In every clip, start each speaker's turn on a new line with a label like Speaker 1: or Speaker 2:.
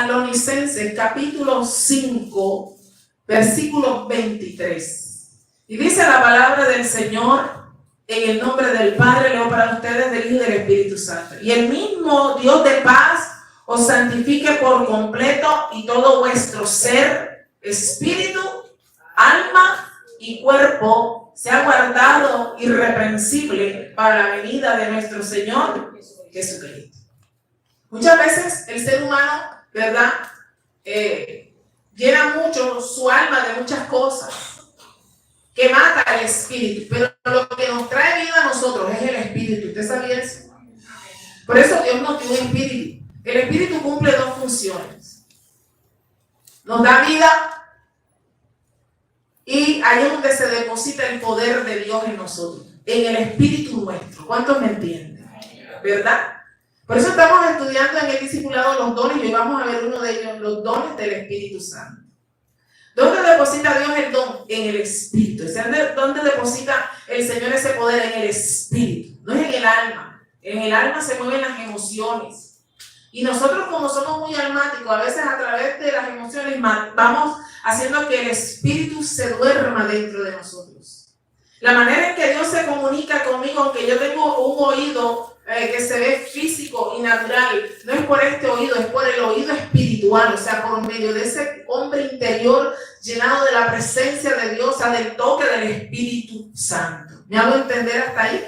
Speaker 1: Tesalonicenses capítulo 5, versículo 23. Y dice la palabra del Señor, en el nombre del Padre, leo para ustedes, del Hijo y del Espíritu Santo. Y el mismo Dios de paz os santifique por completo, y todo vuestro ser, espíritu, alma y cuerpo sea guardado irreprensible para la venida de nuestro Señor Jesucristo. Muchas veces el ser humano, ¿verdad?, llena mucho su alma de muchas cosas que mata el espíritu, pero lo que nos trae vida a nosotros es el espíritu. ¿Usted sabía eso? Por eso Dios nos dio un espíritu. El espíritu cumple dos funciones. Nos da vida y ahí es donde se deposita el poder de Dios en nosotros, en el espíritu nuestro. ¿Cuántos me entienden? ¿Verdad? Por eso estamos estudiando en el discipulado los dones, y hoy vamos a ver uno de ellos, los dones del Espíritu Santo. ¿Dónde deposita Dios el don? En el Espíritu. ¿Dónde deposita el Señor ese poder? En el Espíritu, no es en el alma. En el alma se mueven las emociones. Y nosotros, como somos muy almáticos, a veces a través de las emociones vamos haciendo que el Espíritu se duerma dentro de nosotros. La manera en que Dios se comunica conmigo, aunque yo tengo un oído que se ve físico y natural, no es por este oído, es por el oído espiritual, o sea, por medio de ese hombre interior llenado de la presencia de Dios, o sea, del toque del Espíritu Santo. ¿Me hago entender hasta ahí?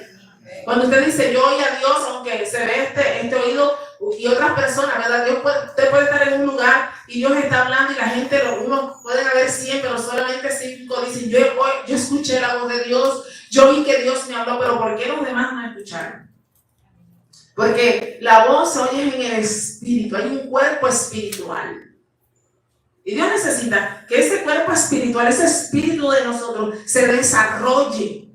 Speaker 1: Cuando usted dice yo oí a Dios, aunque se ve este oído y otras personas, ¿verdad? Usted puede estar en un lugar y Dios está hablando y la gente, uno pueden haber 100, pero solamente 5 dicen yo escuché la voz de Dios, yo vi que Dios me habló, pero ¿por qué los demás no escucharon? Porque la voz se oye en el espíritu, hay un cuerpo espiritual. Y Dios necesita que ese cuerpo espiritual, ese espíritu de nosotros, se desarrolle.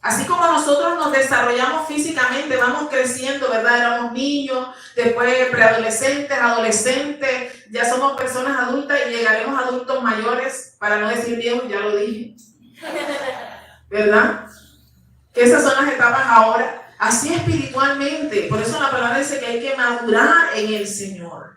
Speaker 1: Así como nosotros nos desarrollamos físicamente, vamos creciendo, ¿verdad? Éramos niños, después preadolescentes, adolescentes, ya somos personas adultas y llegaremos a adultos mayores, para no decir viejos, ya lo dije. ¿Verdad? Que esas son las etapas ahora. Así espiritualmente, por eso la palabra dice que hay que madurar en el Señor.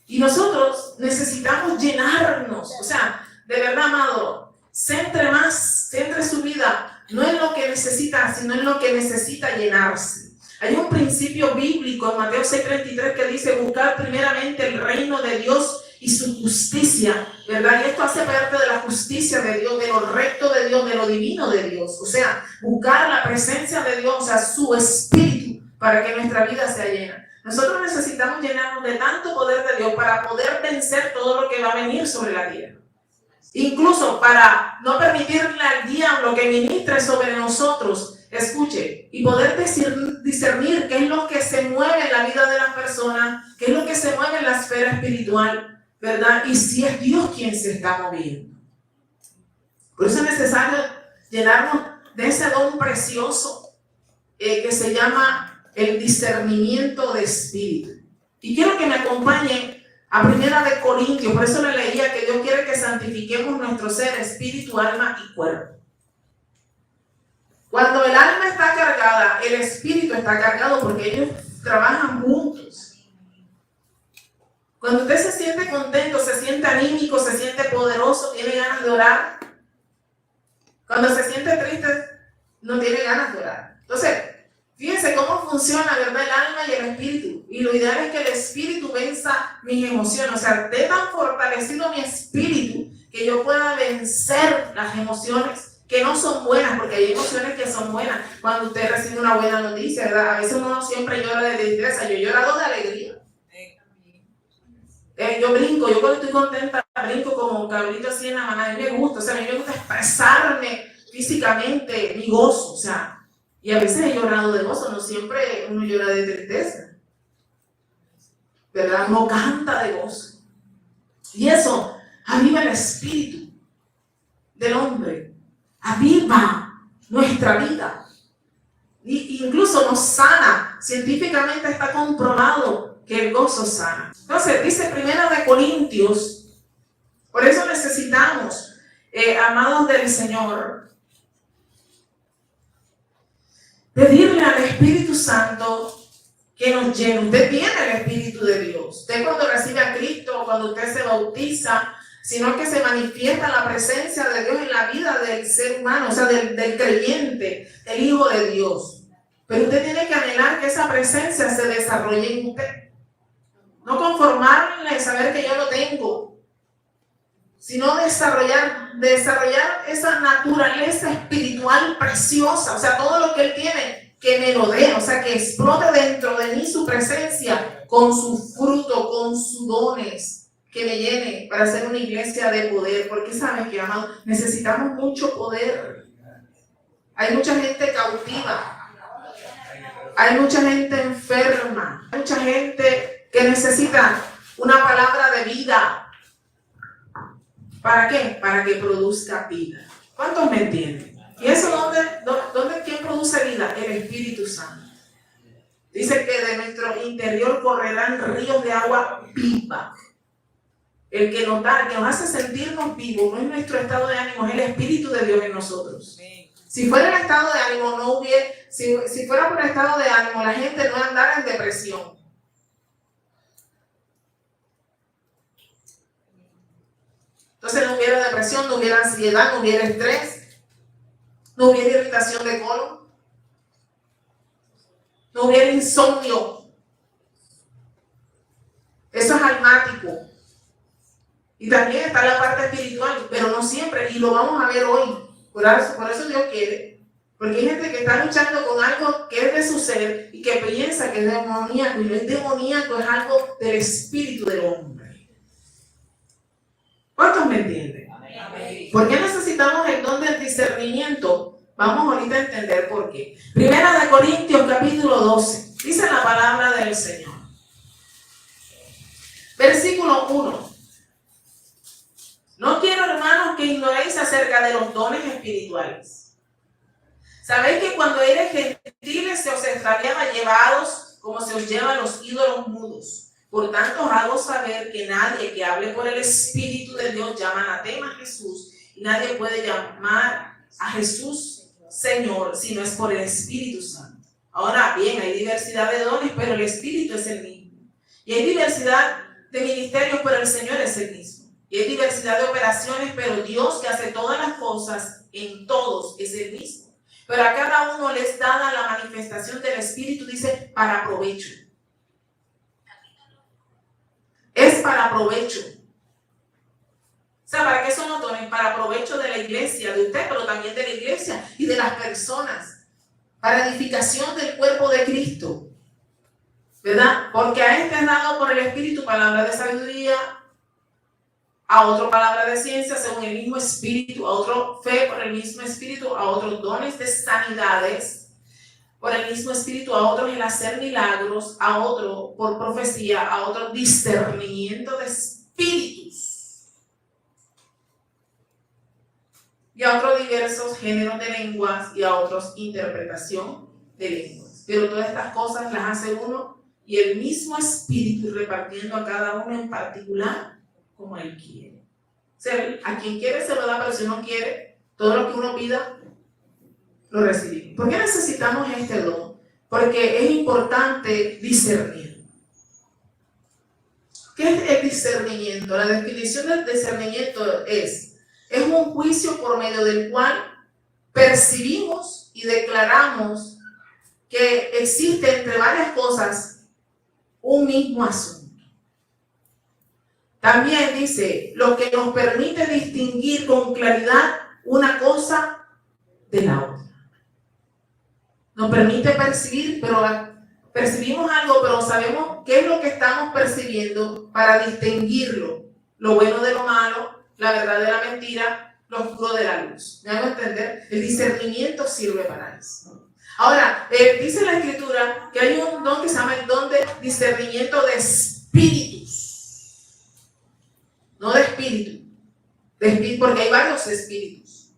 Speaker 1: Y nosotros necesitamos llenarnos, o sea, de verdad, amado, centre su vida, no en lo que necesita, sino en lo que necesita llenarse. Hay un principio bíblico en Mateo 6:33 que dice, buscar primeramente el reino de Dios y su justicia, ¿verdad? Y esto hace parte de la justicia de Dios, de lo recto de Dios, de lo divino de Dios. O sea, buscar la presencia de Dios, o sea, su espíritu, para que nuestra vida sea llena. Nosotros necesitamos llenarnos de tanto poder de Dios para poder vencer todo lo que va a venir sobre la tierra. Incluso para no permitirle al diablo que ministre sobre nosotros, escuche, y poder discernir qué es lo que se mueve en la vida de las personas, qué es lo que se mueve en la esfera espiritual, ¿verdad? Y si es Dios quien se está moviendo. Por eso es necesario llenarnos de ese don precioso que se llama el discernimiento de espíritu. Y quiero que me acompañen a 1 Corintios, por eso le leía que Dios quiere que santifiquemos nuestro ser, espíritu, alma y cuerpo. Cuando el alma está cargada, el espíritu está cargado porque ellos trabajan juntos. Cuando usted se siente contento, se siente anímico, se siente poderoso, tiene ganas de orar. Cuando se siente triste, no tiene ganas de orar. Entonces, fíjense cómo funciona, ¿verdad? El alma y el espíritu. Y lo ideal es que el espíritu venza mis emociones. O sea, esté tan fortalecido mi espíritu que yo pueda vencer las emociones que no son buenas, porque hay emociones que son buenas. Cuando usted recibe una buena noticia, ¿verdad? A veces uno siempre llora de tristeza. Yo he llorado de alegría. Yo brinco, yo cuando estoy contenta brinco como un cabrito así en la manada. A mí me gusta, o sea, a mí me gusta expresarme físicamente mi gozo, o sea, y a veces he llorado de gozo, no siempre uno llora de tristeza, ¿verdad? Uno canta de gozo. Y eso aviva el espíritu del hombre, aviva nuestra vida, y incluso nos sana. Científicamente está comprobado que el gozo sana. Entonces, dice 1 Corintios, por eso necesitamos, amados del Señor, pedirle al Espíritu Santo que nos llena. Usted tiene el Espíritu de Dios. Usted cuando recibe a Cristo, cuando usted se bautiza, sino que se manifiesta la presencia de Dios en la vida del ser humano, o sea, del creyente, el Hijo de Dios. Pero usted tiene que anhelar que esa presencia se desarrolle en usted. No conformarle a saber que yo lo tengo, sino desarrollar esa naturaleza espiritual preciosa, o sea, todo lo que Él tiene, que me lo dé, o sea, que explote dentro de mí su presencia, con su fruto, con sus dones, que me llene para ser una iglesia de poder, porque sabes que, amado, necesitamos mucho poder. Hay mucha gente cautiva, hay mucha gente enferma, hay mucha gente que necesita una palabra de vida. ¿Para qué? Para que produzca vida. ¿Cuántos me entienden? ¿Y eso dónde quién produce vida? El Espíritu Santo. Dice que de nuestro interior correrán ríos de agua viva. El que nos hace sentirnos vivos no es nuestro estado de ánimo, es el Espíritu de Dios en nosotros. Si fuera el estado de ánimo, si fuera por el estado de ánimo, la gente no andara en depresión. Entonces no hubiera depresión, no hubiera ansiedad, no hubiera estrés, no hubiera irritación de colon, no hubiera insomnio. Eso es almático. Y también está la parte espiritual, pero no siempre, y lo vamos a ver hoy. Por eso Dios quiere. Porque hay gente que está luchando con algo que es de su ser y que piensa que es demoníaco, y no es demoníaco, es algo del espíritu del hombre. ¿Cuántos me entienden? Amén. ¿Por qué necesitamos el don del discernimiento? Vamos ahorita a entender por qué. Primera de Corintios capítulo 12. Dice la palabra del Señor. Versículo 1. No quiero, hermanos, que ignoréis acerca de los dones espirituales. Sabéis que cuando eres gentiles se os extraviaba llevados como se os llevan los ídolos mudos. Por tanto, os hago saber que nadie que hable por el Espíritu de Dios llama anatema a Jesús, y nadie puede llamar a Jesús Señor si no es por el Espíritu Santo. Ahora bien, hay diversidad de dones, pero el Espíritu es el mismo. Y hay diversidad de ministerios, pero el Señor es el mismo. Y hay diversidad de operaciones, pero Dios, que hace todas las cosas en todos, es el mismo. Pero a cada uno les dada la manifestación del Espíritu, dice, para provecho. Es para provecho. O sea, ¿para qué son los dones? Para provecho de la iglesia, de usted, pero también de la iglesia y de las personas. Para edificación del cuerpo de Cristo. ¿Verdad? Porque a este es dado por el Espíritu palabra de sabiduría, a otro palabra de ciencia según el mismo Espíritu, a otro fe por el mismo Espíritu, a otros dones de sanidades por el mismo Espíritu, a otros el hacer milagros, a otro por profecía, a otro discernimiento de espíritus y a otros diversos géneros de lenguas y a otros interpretación de lenguas. Pero todas estas cosas las hace uno y el mismo Espíritu, repartiendo a cada uno en particular como Él quiere. O sea, a quien quiere se lo da, pero si no quiere, todo lo que uno pida lo recibimos. ¿Por qué necesitamos este don? Porque es importante discernir. ¿Qué es el discernimiento? La definición del discernimiento es un juicio por medio del cual percibimos y declaramos que existe entre varias cosas un mismo asunto. También dice, lo que nos permite distinguir con claridad una cosa de la otra. Nos permite percibir, pero percibimos algo, pero sabemos qué es lo que estamos percibiendo para distinguirlo. Lo bueno de lo malo, la verdad de la mentira, lo oscuro de la luz. ¿Me hago entender? El discernimiento sirve para eso. Ahora, dice la Escritura que hay un don que se llama el don de discernimiento de espíritus. No de espíritu. Porque hay varios espíritus.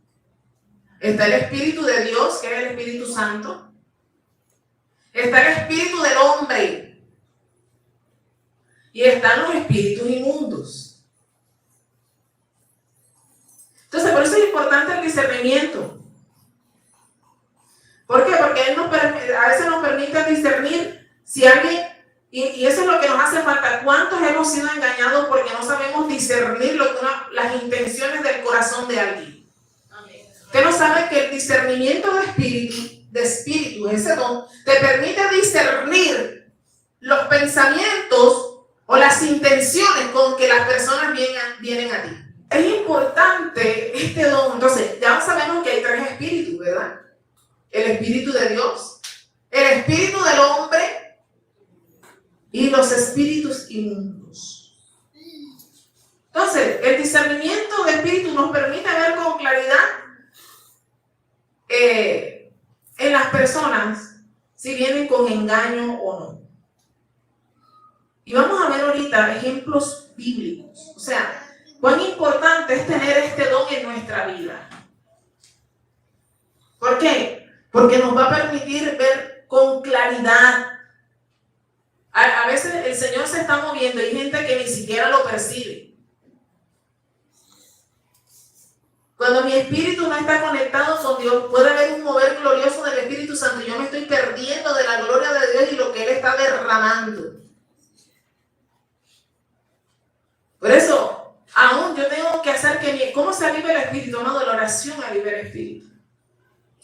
Speaker 1: Está el Espíritu de Dios, que es el Espíritu Santo. Está el espíritu del hombre. Y están los espíritus inmundos. Entonces, por eso es importante el discernimiento. ¿Por qué? Porque Él a veces nos permite discernir si alguien hemos sido engañados porque no sabemos discernir las intenciones del corazón de alguien. Usted no sabe que el discernimiento de espíritu, ese don, te permite discernir los pensamientos o las intenciones con que las personas vienen a ti. Es importante este don. Entonces, ya sabemos que hay 3 espíritus, ¿verdad? El espíritu de Dios, el espíritu del hombre y los espíritus inmundos. Entonces, el discernimiento de espíritu nos permite ver con claridad en las personas si vienen con engaño o no. Y vamos a ver ahorita ejemplos bíblicos. O sea, cuán importante es tener este don en nuestra vida. ¿Por qué? Porque nos va a permitir ver con claridad. A veces el Señor se está moviendo y hay gente que ni siquiera lo percibe. Cuando mi espíritu no está conectado con Dios, puede haber un mover glorioso del Espíritu Santo. Yo me estoy perdiendo de la gloria de Dios y lo que Él está derramando. Por eso, aún yo tengo que hacer que ¿cómo se aviva el Espíritu? No, de la oración aviva el Espíritu.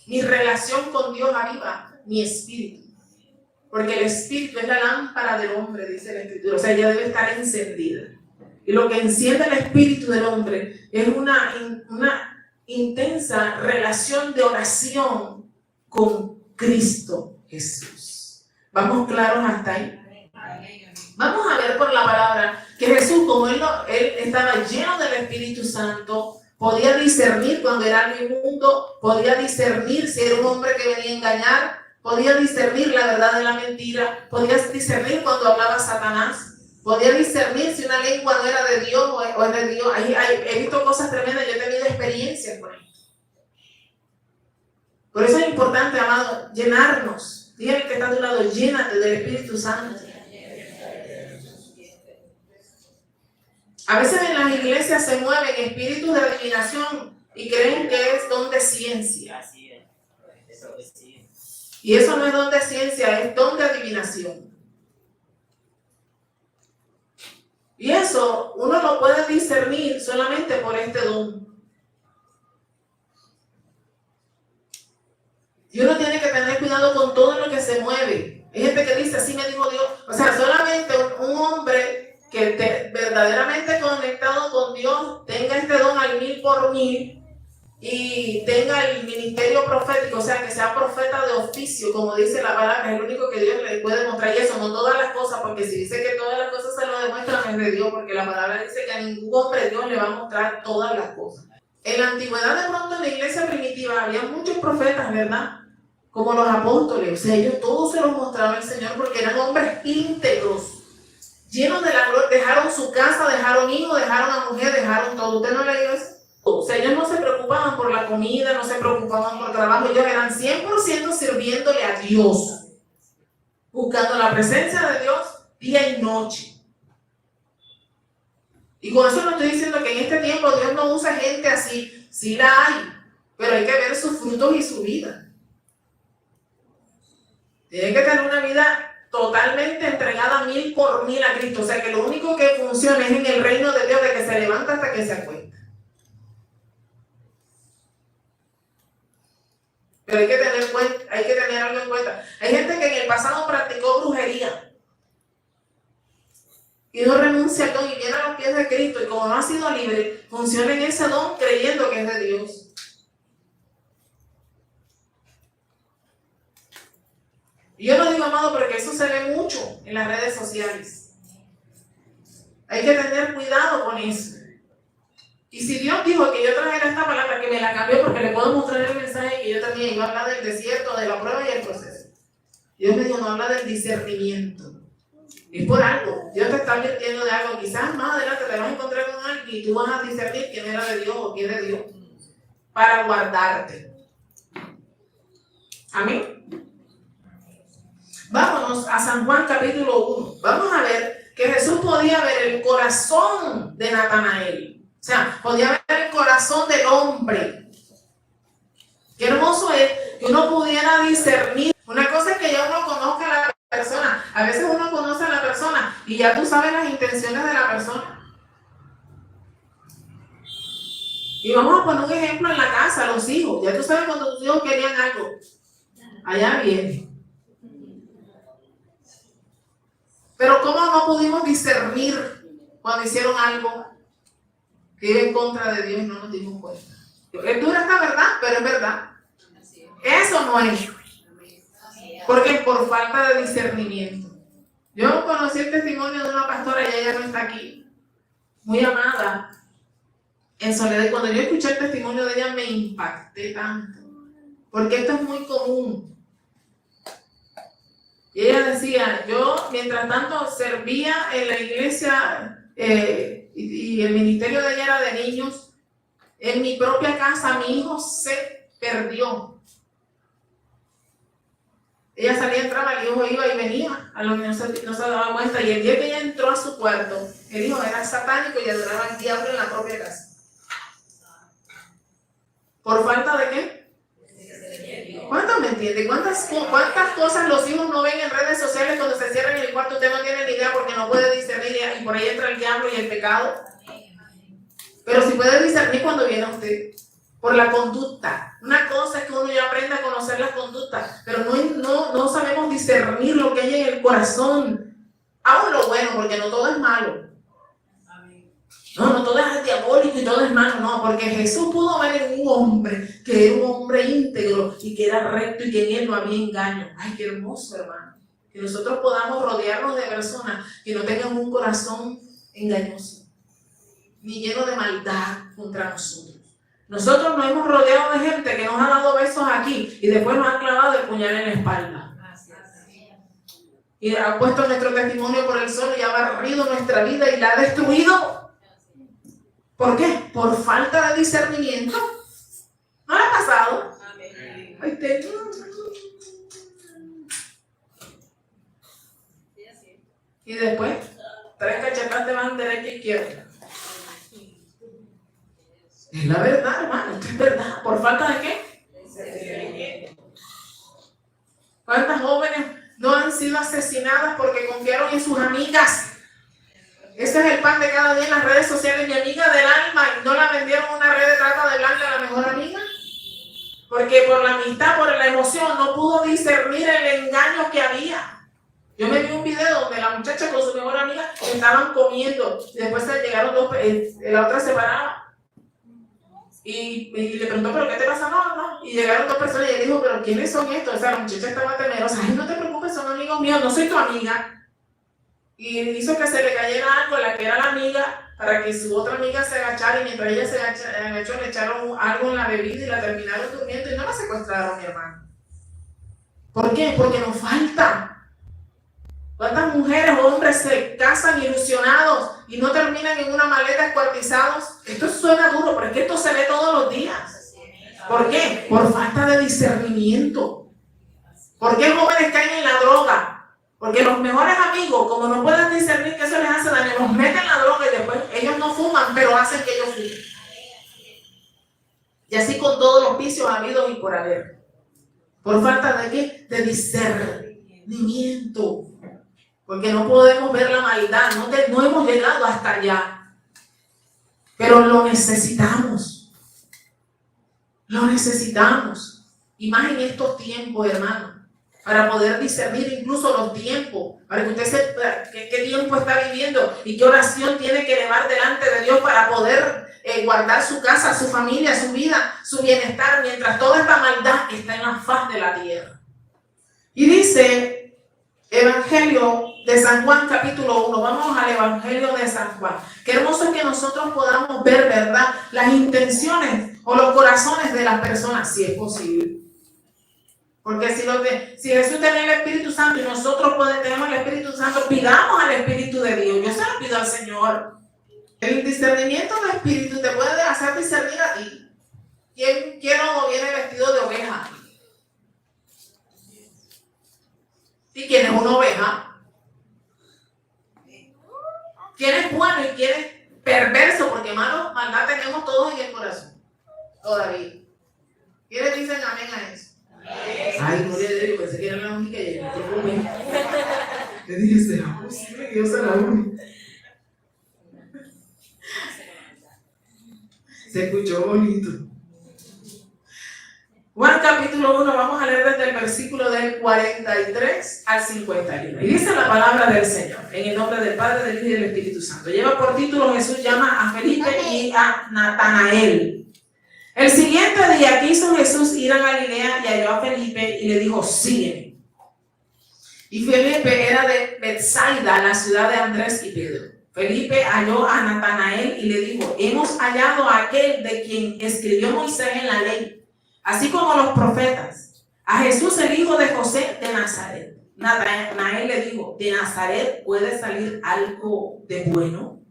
Speaker 1: Mi relación con Dios aviva mi espíritu. Porque el espíritu es la lámpara del hombre, dice la Escritura. O sea, ella debe estar encendida. Y lo que enciende el espíritu del hombre es una intensa relación de oración con Cristo Jesús. ¿Vamos claros hasta ahí? Vamos a ver por la palabra que Jesús, como él estaba lleno del Espíritu Santo, podía discernir cuando era algo inmundo, podía discernir si era un hombre que venía a engañar, podía discernir la verdad de la mentira, podía discernir cuando hablaba Satanás. Podía discernir si una lengua no era de Dios o es de Dios. He visto cosas tremendas, yo he tenido experiencias con esto. Por eso es importante, amado, llenarnos. Dígale que está a tu lado, llénate del Espíritu Santo. A veces en las iglesias se mueven espíritus de adivinación y creen que es don de ciencia. Y eso no es don de ciencia, es don de adivinación. Y eso uno lo puede discernir solamente por este don. Y uno tiene que tener cuidado con todo lo que se mueve. Hay gente que dice, así me dijo Dios. O sea, solamente un hombre que esté verdaderamente conectado con Dios tenga este don al 1000 y tenga el ministerio profético, o sea, que sea profeta de oficio, como dice la palabra, es el único que Dios le puede mostrar. Y eso, no todas las cosas, porque si dice que todas las cosas se lo demuestran, es de Dios, porque la palabra dice que a ningún hombre Dios le va a mostrar todas las cosas. En la antigüedad, de pronto, en la iglesia primitiva, había muchos profetas, ¿verdad? Como los apóstoles, o sea, ellos todos se los mostraba el Señor, porque eran hombres íntegros, llenos de la gloria, dejaron su casa, dejaron hijos, dejaron a mujer, dejaron todo. ¿Usted no leyó eso? O sea, ellos no se preocupaban por la comida, no se preocupaban por el trabajo, ellos eran 100% sirviéndole a Dios, buscando la presencia de Dios día y noche. Y con eso no estoy diciendo que en este tiempo Dios no usa gente así, sí la hay, pero hay que ver sus frutos y su vida. Tienen que tener una vida totalmente entregada 1000 por 1000 a Cristo, o sea que lo único que funciona es en el reino de Dios, de que se levanta hasta que se acuesta. Pero hay que tener algo en cuenta. Hay gente que en el pasado practicó brujería y no renuncia al don y viene a los pies de Cristo, y como no ha sido libre, funciona en ese don creyendo que es de Dios. Y yo lo digo, amado, porque eso se ve mucho en las redes sociales. Hay que tener cuidado con eso. Y si Dios dijo que yo trajera esta palabra, que me la cambió, porque le puedo mostrar el mensaje que yo también iba a hablar del desierto, de la prueba y el proceso. Dios me dijo, no habla del discernimiento. Es por algo. Dios te está advirtiendo de algo. Quizás más adelante te vas a encontrar con alguien y tú vas a discernir quién era de Dios o quién es de Dios, para guardarte. Amén. Vámonos a San Juan capítulo 1. Vamos a ver que Jesús podía ver el corazón de Natanael. O sea, podía ver el corazón del hombre. Qué hermoso es que uno pudiera discernir. Una cosa es que ya uno conozca a la persona. A veces uno conoce a la persona persona y ya tú sabes las intenciones de la persona. Y vamos a poner un ejemplo en la casa, los hijos. Ya tú sabes cuando tus hijos querían algo. Allá viene. Pero ¿cómo no pudimos discernir cuando hicieron algo que iba en contra de Dios y no nos dimos cuenta? Es dura esta verdad, pero es verdad. Eso no es. Porque es por falta de discernimiento. Yo conocí el testimonio de una pastora y ella no está aquí. Muy amada. En Soledad. Y cuando yo escuché el testimonio de ella me impacté tanto. Porque esto es muy común. Y ella decía, yo mientras tanto servía en la iglesia y el ministerio de ella era de niños. En mi propia casa mi hijo se perdió. Ella salía, entraba, el hijo iba y venía, a lo que no se daba cuenta. Y el día que ella entró a su cuarto, el hijo era satánico y adoraba al diablo en la propia casa. ¿Por falta de qué? ¿Cuántos me entienden? ¿Cuántas cosas los hijos no ven en redes sociales cuando se cierran en el cuarto? Usted no tiene ni idea porque no puede discernir y por ahí entra el diablo y el pecado. Pero sí puede discernir cuando viene a usted. Por la conducta. Una cosa es que uno ya aprende a conocer las conductas, pero no sabemos discernir lo que hay en el corazón. Aún lo bueno, porque no todo es malo. No todo es diabólico y todo es malo, no, porque Jesús pudo ver en un hombre que era un hombre íntegro y que era recto y que en él no había engaño. Ay, qué hermoso, hermano. Que nosotros podamos rodearnos de personas que no tengan un corazón engañoso, ni lleno de maldad contra nosotros. Nosotros nos hemos rodeado de gente que nos ha dado besos aquí y después nos ha clavado el puñal en la espalda. Y ha puesto nuestro testimonio por el suelo y ha barrido nuestra vida y la ha destruido. ¿Por qué? Por falta de discernimiento. ¿No le ha pasado? Ay, y después, 3 cachetadas te van derecha e izquierda. Es la verdad, hermano, esto es verdad. ¿Por falta de qué? ¿Cuántas jóvenes no han sido asesinadas porque confiaron en sus amigas? Ese es el pan de cada día en las redes sociales. Mi amiga del alma, y no la vendieron una red de trata de blanca a la mejor amiga. Porque por la amistad, por la emoción, no pudo discernir el engaño que había. Yo me vi un video donde la muchacha con su mejor amiga estaban comiendo. Y después se llegaron dos, la otra separada. Y le preguntó, ¿pero qué te pasa? No. Y llegaron 2 personas y ella dijo, ¿pero quiénes son estos? O sea, la muchacha estaba temerosa. Ay, no te preocupes, son amigos míos, no soy tu amiga. Y hizo que se le cayera algo a la que era la amiga para que su otra amiga se agachara y mientras ella se agachó le echaron algo en la bebida y la terminaron durmiendo y no la secuestraron, mi hermano. ¿Por qué? Porque nos falta. ¿Cuántas mujeres o hombres se casan ilusionados y no terminan en una maleta descuartizados? Esto suena duro, pero es que esto se ve todos los días. ¿Por qué? Por falta de discernimiento. ¿Por qué jóvenes caen en la droga? Porque los mejores amigos, como no pueden discernir que eso les hace daño, los meten en la droga y después ellos no fuman, pero hacen que ellos fumen. Y así con todos los vicios habidos y por haber. ¿Por falta de qué? De discernimiento. Porque no podemos ver la maldad, no hemos llegado hasta allá. Pero lo necesitamos. Lo necesitamos. Y más en estos tiempos, hermano. Para poder discernir incluso los tiempos, para que usted sepa qué tiempo está viviendo y qué oración tiene que elevar delante de Dios para poder guardar su casa, su familia, su vida, su bienestar, mientras toda esta maldad está en la faz de la tierra. Y dice Evangelio de San Juan capítulo 1, vamos al Evangelio de San Juan. Qué hermoso es que nosotros podamos ver, ¿verdad?, las intenciones o los corazones de las personas, si es posible. Porque si Jesús tenía el Espíritu Santo y nosotros tenemos el Espíritu Santo, pidamos al Espíritu de Dios. Yo se lo pido al Señor. El discernimiento del Espíritu te puede hacer discernir a ti. ¿Quién no viene vestido de oveja? ¿Y quién es una oveja? ¿Quién es bueno y quién es perverso? Porque maldad tenemos todos en el corazón. Todavía. ¿Quiénes dicen amén a eso? Ay, gloria a Dios, pensé que era la única y yo me preocupé. Le dije, ¿será posible que yo sea la única? Se escuchó bonito. Juan capítulo 1, vamos a leer desde el versículo del 43 al 51. Y dice la palabra del Señor, en el nombre del Padre, del Hijo y del Espíritu Santo. Lleva por título: Jesús llama a Felipe y a Natanael. El siguiente día quiso Jesús ir a Galilea y halló a Felipe y le dijo, sígueme. Y Felipe era de Betsaida, la ciudad de Andrés y Pedro. Felipe halló a Natanael y le dijo, hemos hallado a aquel de quien escribió Moisés en la ley, así como los profetas, a Jesús, el hijo de José de Nazaret. Natanael le dijo, ¿de Nazaret puede salir algo de bueno?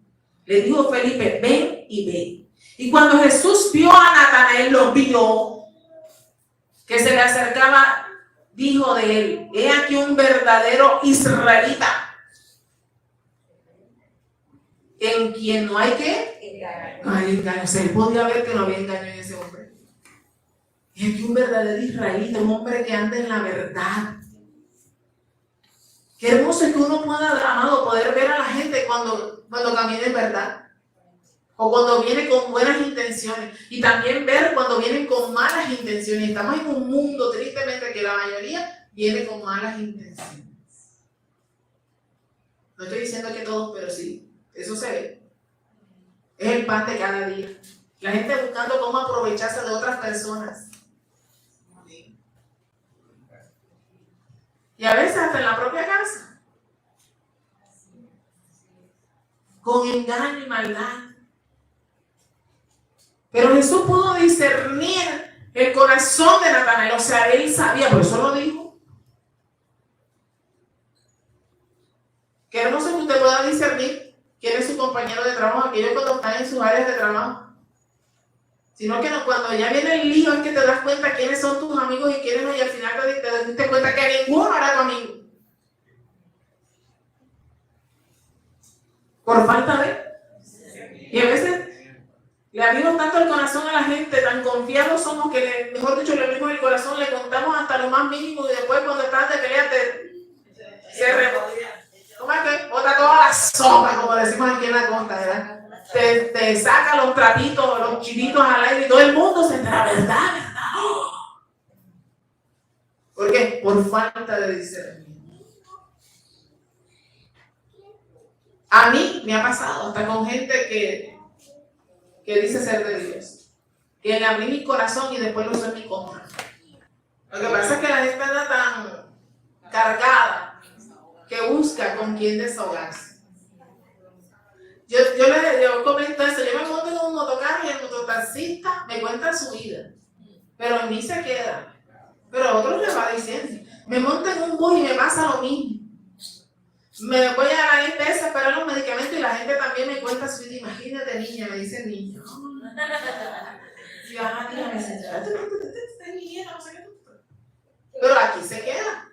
Speaker 1: Le dijo Felipe, ven y ve. Y cuando Jesús vio a Natanael, lo vio, que se le acercaba, dijo de él, he aquí un verdadero israelita, en quien no hay que no hay engaño. O sea, él podía ver que no había engaño en ese hombre. Es que un verdadero israelita, un hombre que anda en la verdad. Qué hermoso es que uno pueda, amado, poder ver a la gente cuando camina en verdad. O cuando viene con buenas intenciones. Y también ver cuando vienen con malas intenciones. Estamos en un mundo, tristemente, que la mayoría viene con malas intenciones. No estoy diciendo que todos, pero sí. Eso se ve. Es el pan de cada día. La gente buscando cómo aprovecharse de otras personas. Y a veces hasta en la propia casa. Con engaño y maldad. Pero Jesús pudo discernir el corazón de Natanael. O sea, él sabía, por eso lo dijo. Qué hermoso que usted pueda discernir quién es su compañero de trabajo, aquellos cuando están en sus áreas de trabajo. Sino que no, cuando ya viene el lío es que te das cuenta quiénes son tus amigos y quiénes no, y al final te diste cuenta que ninguno era tu amigo. Por falta de. Y a veces le abrimos tanto el corazón a la gente, tan confiados somos que, mejor dicho, le abrimos el corazón, le contamos hasta lo más mínimo y después cuando estás de pelea se revolvía. ¿Cómo es que? Bota toda la sopa, como decimos aquí en la costa, ¿verdad? Te saca los trapitos, los chinitos al aire y todo el mundo se entera, ¿verdad? ¿Por qué? Por falta de discernimiento. A mí me ha pasado, hasta con gente que dice ser de Dios, que le abrí mi corazón y después lo usé en mi contra. Lo que pasa es que la gente anda tan cargada que busca con quién desahogarse. Yo comento eso, yo me monto en un motocarro y el mototaxista me cuenta su vida, pero en mí se queda. Pero a otros les va diciendo, me monto en un bus y me pasa lo mismo. Me voy a la IPS a esperar los medicamentos y la gente también me cuenta su vida. Imagínate, niña, me dice niño. Y dígame, señora, estás niñera, no sé qué. Pero aquí se queda.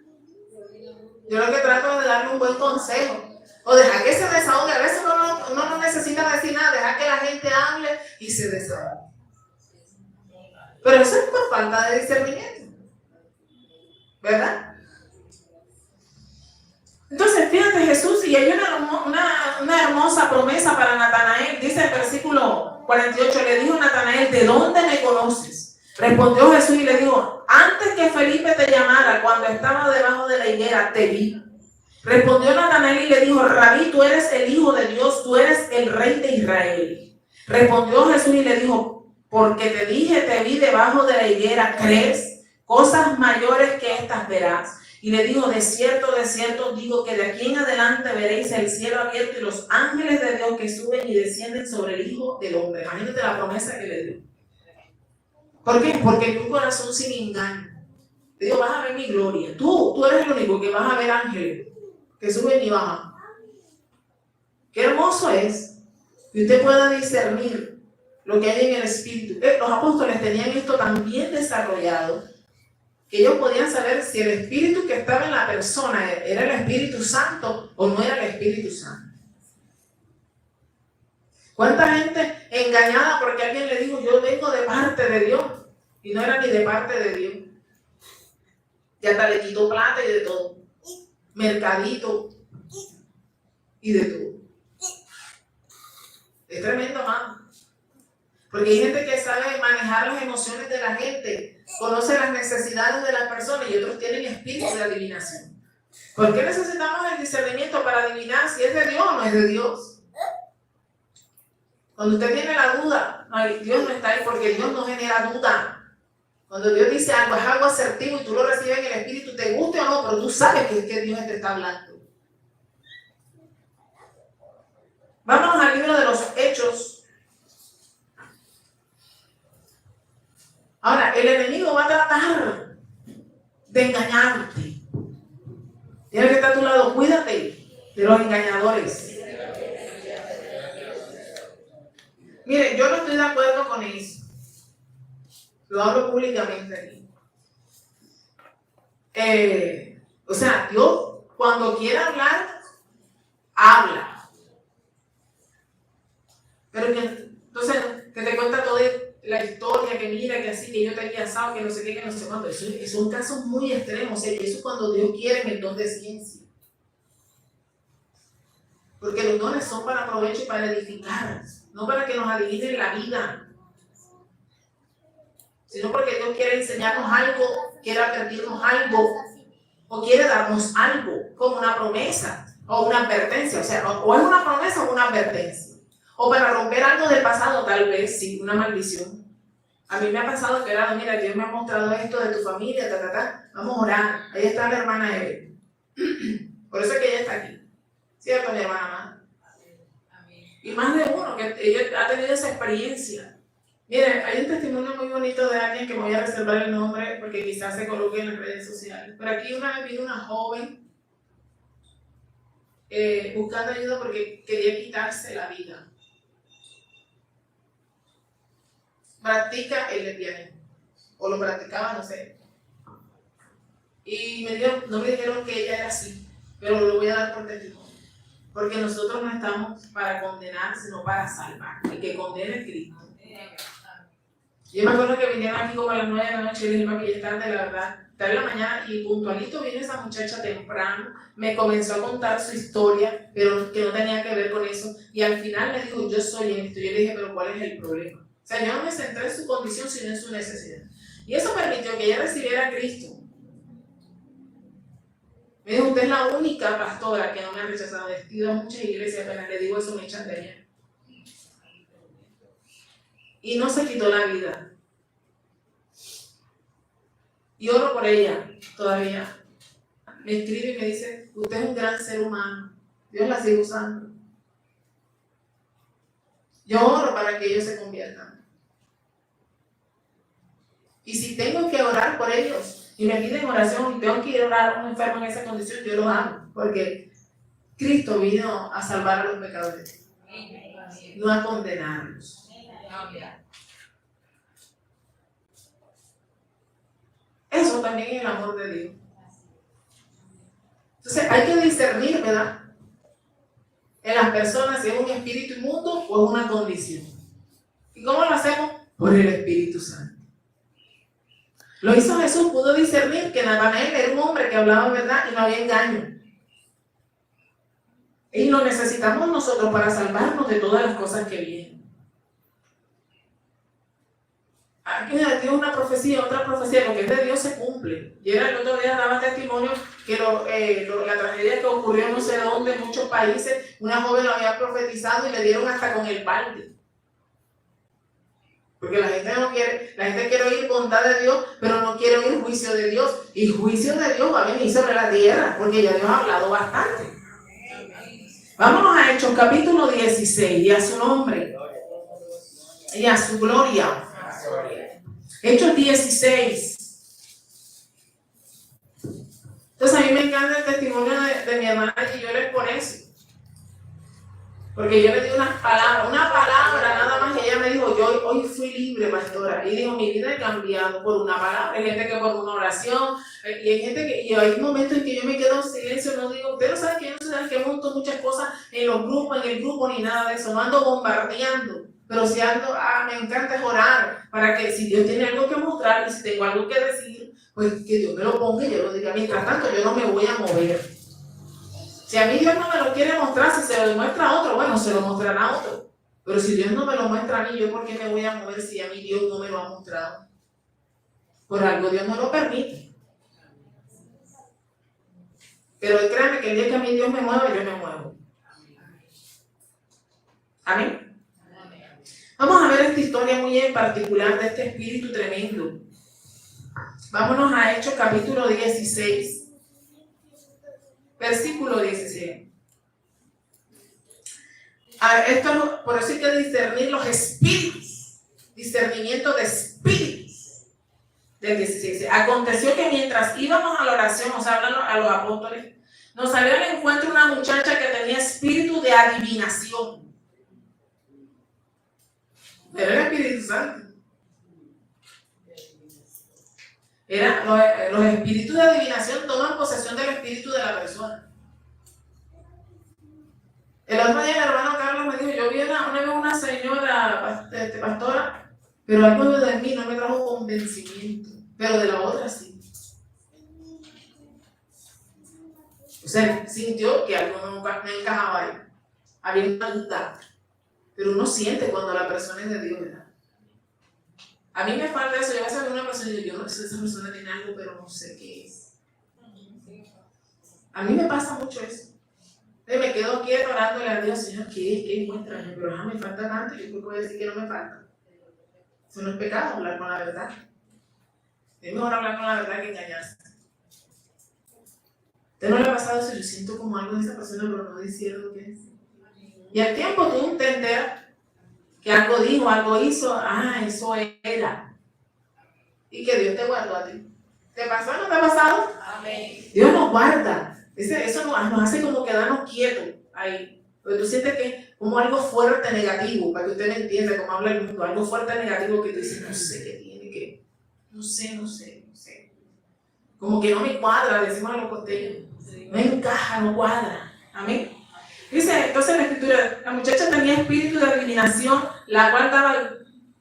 Speaker 1: Yo lo que trato es de darle un buen consejo. O dejar que se desahogue. A veces uno no necesita decir nada, dejar que la gente hable y se desahogue. Pero eso es por falta de discernimiento. ¿Verdad? Entonces, fíjate, Jesús, y hay una hermosa promesa para Natanael. Dice el versículo 48, le dijo Natanael, ¿de dónde me conoces? Respondió Jesús y le dijo, antes que Felipe te llamara, cuando estaba debajo de la higuera, te vi. Respondió Natanael y le dijo, Rabí, tú eres el Hijo de Dios, tú eres el Rey de Israel. Respondió Jesús y le dijo, porque te dije, te vi debajo de la higuera, ¿crees? Cosas mayores que estas verás. Y le dijo, de cierto digo que de aquí en adelante veréis el cielo abierto y los ángeles de Dios que suben y descienden sobre el Hijo del Hombre. Imagínate la promesa que le dio. ¿Por qué? Porque en tu corazón sin engaño. Te digo, vas a ver mi gloria. Tú eres el único que vas a ver ángeles que suben y bajan. Qué hermoso es que usted pueda discernir lo que hay en el Espíritu. Los apóstoles tenían esto tan bien desarrollado que ellos podían saber si el Espíritu que estaba en la persona era el Espíritu Santo o no era el Espíritu Santo. ¿Cuánta gente engañada porque alguien le dijo, yo vengo de parte de Dios? Y no era ni de parte de Dios. Y hasta le quitó plata y de todo. Mercadito. y de todo. Es tremendo, mano. Porque hay gente que sabe manejar las emociones de la gente, conoce las necesidades de las personas y otros tienen espíritu de adivinación. ¿Por qué necesitamos el discernimiento para adivinar si es de Dios o no es de Dios? Cuando usted tiene la duda, Dios no está ahí porque Dios no genera duda. Cuando Dios dice algo, es algo asertivo y tú lo recibes en el espíritu, te guste o no, pero tú sabes que Dios te está hablando. Vámonos al libro de los Hechos. Ahora, el enemigo va a tratar de engañarte. Tiene que estar a tu lado, cuídate de los engañadores. Mire, yo no estoy de acuerdo con eso. Lo hablo públicamente aquí. O sea, Dios cuando quiere hablar, habla. Pero entonces que te cuenta toda la historia, que mira, que así, que yo te había asado, que no sé qué, que no sé cuánto. Eso son casos muy extremos. O sea, y eso es cuando Dios quiere en el don de ciencia. Porque los dones son para provecho y para edificar, no para que nos adivinen la vida, sino porque Dios quiere enseñarnos algo, quiere advertirnos algo, o quiere darnos algo, como una promesa o una advertencia. O sea, o es una promesa o una advertencia. O para romper algo del pasado, tal vez, sí, una maldición. A mí me ha pasado que era, mira, Dios me ha mostrado esto de tu familia, vamos a orar. Ahí está la hermana Eve. Por eso es que ella está aquí. ¿Cierto, mi hermana? Y más de uno que ella ha tenido esa experiencia. Mire, hay un testimonio muy bonito de alguien que me voy a reservar el nombre porque quizás se coloque en las redes sociales. Pero aquí una vez vino una joven buscando ayuda porque quería quitarse la vida. Practica el lesbianismo, o lo practicaba, no sé. Y no me dijeron que ella era así, pero lo voy a dar por testimonio. Porque nosotros no estamos para condenar, sino para salvar. El que condena es Cristo. Yo me acuerdo que vinieron aquí como a las 9 de la noche y le dije, papi, ya es tarde, la verdad. Tarde de la mañana y puntualito viene esa muchacha temprano, me comenzó a contar su historia, pero que no tenía que ver con eso. Y al final me dijo, yo soy esto. Yo le dije, pero ¿cuál es el problema? O sea, yo no me centré en su condición, sino en su necesidad. Y eso permitió que ella recibiera a Cristo. Me dijo, usted es la única pastora que no me ha rechazado. He ido a muchas iglesias, apenas le digo eso, me echan de ella. Y no se quitó la vida. Y oro por ella todavía. Me escribe y me dice, usted es un gran ser humano. Dios la sigue usando. Yo oro para que ellos se conviertan. Y si tengo que orar por ellos y me piden oración y tengo que ir a orar a un enfermo en esa condición, yo lo hago. Porque Cristo vino a salvar a los pecadores, no a condenarlos. Eso también es el amor de Dios. Entonces hay que discernir, ¿verdad? En las personas si es un espíritu inmundo o es una condición. ¿Y cómo lo hacemos? Por el Espíritu Santo. Lo hizo Jesús, pudo discernir que Natanael era un hombre que hablaba verdad y no había engaño. Y lo necesitamos nosotros para salvarnos de todas las cosas que vienen. Aquí tiene una profecía, otra profecía, lo que es de Dios se cumple. Y era el otro día daba testimonio que la tragedia que ocurrió no sé dónde, en muchos países, una joven lo había profetizado y le dieron hasta con el balde. Porque la gente quiere oír bondad de Dios, pero no quiere oír juicio de Dios. Y juicio de Dios va a venir sobre la tierra, porque ya Dios ha hablado bastante. Vámonos a Hechos capítulo 16, y a su nombre, y a su gloria. Hechos 16. Entonces a mí me encanta el testimonio de mi hermana y yo le por eso. Porque yo le di una palabra nada más, y ella me dijo, yo hoy fui libre, pastora. Y dijo, mi vida ha cambiado por una palabra. Hay gente que por una oración, y hay gente que, y hay momentos en que yo me quedo en silencio, no digo, usted no sabe que yo no sé que monto muchas cosas en los grupos, en el grupo, ni nada de eso, no ando bombardeando. Pero si ando, me encanta orar, para que si Dios tiene algo que mostrar, y si tengo algo que decir, pues que Dios me lo ponga y yo lo diga. Mientras tanto, yo no me voy a mover. Si a mí Dios no me lo quiere mostrar, si se lo demuestra a otro, bueno, se lo mostrará a otro. Pero si Dios no me lo muestra a mí, ¿yo por qué me voy a mover si a mí Dios no me lo ha mostrado? Por algo Dios no lo permite. Pero créanme que el día que a mí Dios me mueva, yo me muevo. Amén. Vamos a ver esta historia muy en particular de este espíritu tremendo. Vámonos a Hechos capítulo 16, versículo 16. Por eso hay que discernir los espíritus, discernimiento de espíritus. Del 16. Aconteció que mientras íbamos a la oración, o sea, hablando a los apóstoles, nos salió al encuentro una muchacha que tenía espíritu de adivinación. Era el Espíritu Santo. Los espíritus de adivinación toman posesión del espíritu de la persona. El otro día el hermano Carlos me dijo, yo vi una señora pastora, pero algo de mí no me trajo convencimiento, pero de la otra sí. O sea, sintió que algo no encajaba ahí. Había una duda. Pero uno siente cuando la persona es de Dios, ¿verdad? A mí me falta eso. Yo a veces veo una persona y digo, yo no sé si esa persona tiene algo, pero no sé qué es. A mí me pasa mucho eso. Me quedo quieto orándole a Dios, Señor, ¿qué? Muéstrame, pero me falta tanto. Yo puedo decir que no me falta. Eso no es pecado, hablar con la verdad. Es mejor hablar con la verdad que engañarse. ¿Usted no le ha pasado eso? Yo siento como algo de esa persona, pero no decir lo que es. Y al tiempo tú te enteras que algo dijo, algo hizo, eso era. Y que Dios te guardó a ti. ¿Te pasó o no te ha pasado? Amén. Dios nos guarda. Eso nos hace como quedarnos quietos ahí. Porque tú sientes que como algo fuerte negativo, para que usted me entienda cómo habla el mundo, algo fuerte negativo que tú dices, no sé qué tiene, que no sé. Como que no me cuadra, decimos a los costeños. No encaja, no cuadra. Amén. Dice entonces la escritura, la muchacha tenía espíritu de adivinación, la cual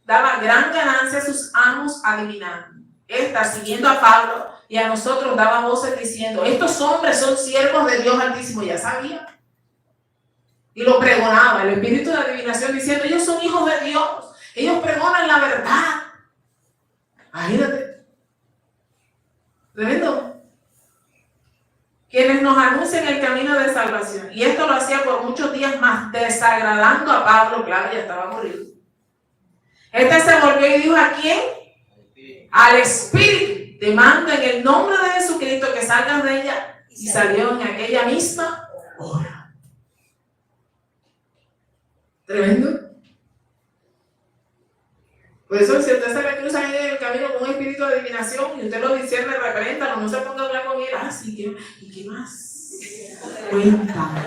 Speaker 1: daba gran ganancia a sus amos adivinando. Esta, siguiendo a Pablo y a nosotros, daba voces diciendo, estos hombres son siervos de Dios Altísimo. Ya sabía. Y lo pregonaba, el espíritu de adivinación, diciendo, ellos son hijos de Dios, ellos pregonan la verdad. Imagínate. Tremendo. Quienes nos anuncian el camino de salvación. Y esto lo hacía por muchos días más, desagradando a Pablo. Claro, ya estaba morido. Este se volvió y dijo, ¿a quién? Al espíritu. Te mando en el nombre de Jesucristo que salgas de ella. Y salió en aquella misma hora. Tremendo. Por eso, si usted se le cruza en el camino con un espíritu de adivinación y usted lo discierne, repréntalo, no se ponga a hablar con él. Sí, ¿y qué más? Cuéntame.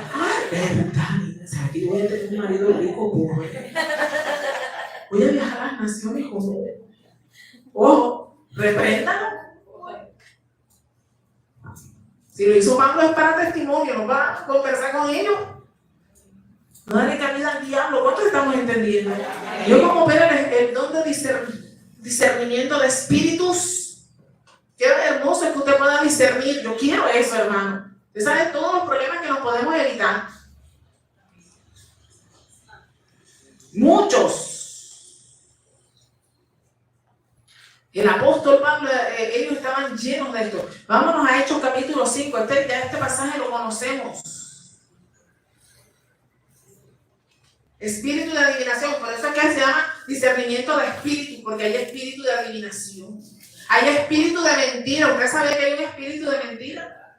Speaker 1: ¿Verdad? O sea, aquí voy a tener un marido rico, pobre. Voy a viajar a las naciones, como. Ojo, repréntalo. Si lo hizo Pablo es para testimonio, no para conversar con ellos. No darle cabida al diablo. ¿Cuántos estamos entendiendo? Yo como opera el don de discernimiento de espíritus. Qué hermoso es que usted pueda discernir. Yo quiero eso, hermano. Usted sabe todos los problemas que nos podemos evitar. Muchos. El apóstol Pablo, ellos estaban llenos de esto. Vámonos a Hechos capítulo 5. Este pasaje lo conocemos. Espíritu de adivinación, por eso es que se llama discernimiento de espíritu, porque hay espíritu de adivinación. Hay espíritu de mentira. ¿Usted sabe que hay un espíritu de mentira?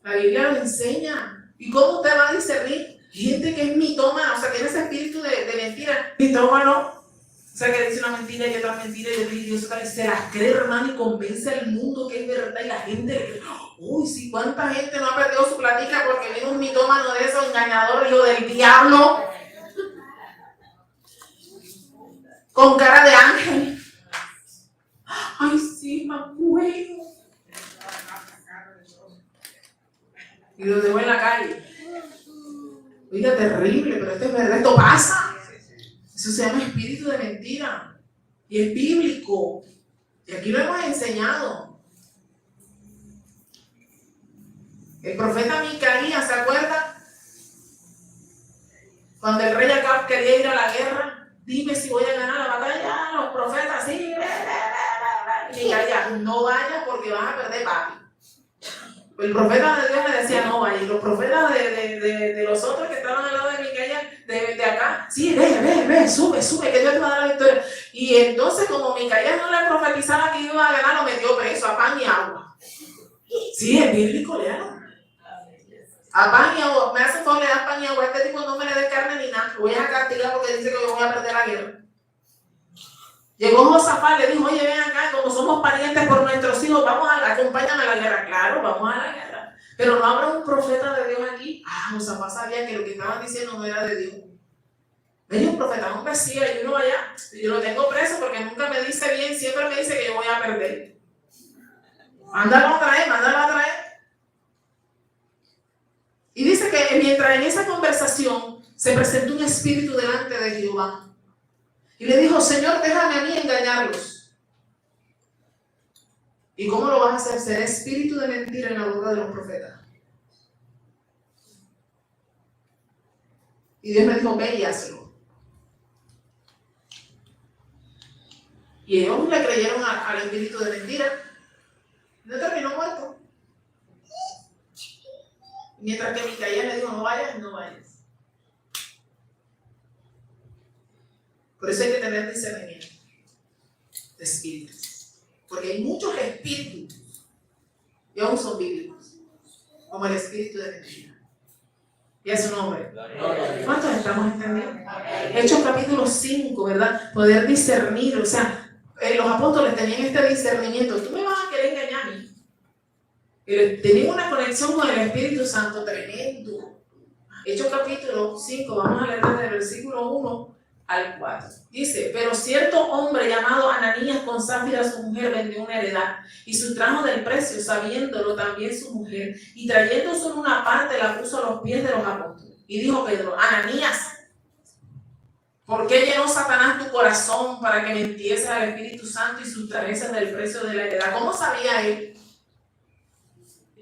Speaker 1: La Biblia lo enseña. ¿Y cómo usted va a discernir? Gente que es mitómana, o sea, tiene ese espíritu de mentira. Mitómano, o sea, que dice una mentira y otra mentira y Dios se las cree, hermano, y convence al mundo que es verdad. Y la gente, uy, sí, cuánta gente no ha perdido su platica porque viene un mitómano de esos, engañador, hijo del diablo, con cara de ángel. Ay, sí, más bueno. Y lo dejó en la calle. Oiga, terrible, pero esto es verdad, esto pasa. Eso se llama espíritu de mentira. Y es bíblico. Y aquí lo hemos enseñado. El profeta Micaías, ¿se acuerda? Cuando el rey Acab quería ir a la guerra, dime si voy a ganar la batalla. Los profetas, sí, y Micaías, no vayas porque vas a perder, papi. El profeta de Dios le decía no vaya, y los profetas de los otros que estaban al lado de Micaías, de acá, sí, ve, sube, que Dios te va a dar la victoria. Y entonces, como Micaías no le profetizaba que iba a ganar, lo metió preso a pan y agua. Sí, es bíblico, léalo. A pan y agua, me hace favor, le das pan y agua, este tipo no me le dé carne ni nada, voy a castigar porque dice que yo voy a perder la guerra. Llegó Josafat, le dijo, oye, ven acá, como somos parientes por nuestros hijos, acompáñame a la guerra. Claro, vamos a la guerra. Pero no habrá un profeta de Dios aquí. Josafat sabía que lo que estaban diciendo no era de Dios. Ellos, un profeta, un mesías, y uno allá, yo lo tengo preso porque nunca me dice bien, siempre me dice que yo voy a perder. Mándalo a traer. Y dice que mientras en esa conversación se presentó un espíritu delante de Jehová. Y le dijo, Señor, déjame a mí engañarlos. ¿Y cómo lo vas a hacer? Será espíritu de mentira en la boca de los profetas. Y Dios me dijo, ve y hazlo. Y ellos le creyeron al espíritu de mentira. No terminó muerto. Mientras que Micaías le dijo, no vayas. Por eso hay que tener discernimiento de espíritus. Porque hay muchos espíritus y aún son bíblicos, como el espíritu de mentira. Y a su nombre. ¿Cuántos estamos entendiendo? Hechos capítulo 5, ¿verdad? Poder discernir, o sea, los apóstoles tenían este discernimiento. Tú me vas a querer engañar a mí. Tenían una conexión con el Espíritu Santo tremendo. Hechos capítulo 5, vamos a leer desde el versículo 1 al 4. Dice, pero cierto hombre llamado Ananías con Zafira su mujer vendió una heredad y sustrajo del precio, sabiéndolo también su mujer, y trayendo solo una parte la puso a los pies de los apóstoles. Y dijo Pedro, Ananías, ¿por qué llenó Satanás tu corazón para que mentieses al Espíritu Santo y sustrajeses del precio de la heredad? ¿Cómo sabía él?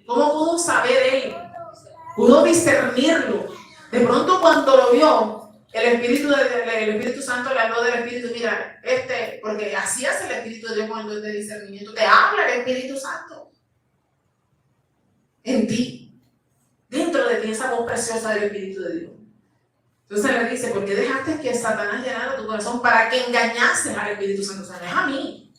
Speaker 1: ¿Cómo pudo saber él? Pudo discernirlo. De pronto cuando lo vio, el Espíritu Santo le habló del Espíritu, mira, porque así hace el Espíritu de Dios cuando es de discernimiento, te habla el Espíritu Santo en ti, dentro de ti, esa voz preciosa del Espíritu de Dios. Entonces le dice, ¿por qué dejaste que Satanás llenara tu corazón para que engañases al Espíritu Santo? O sea, no es a mí.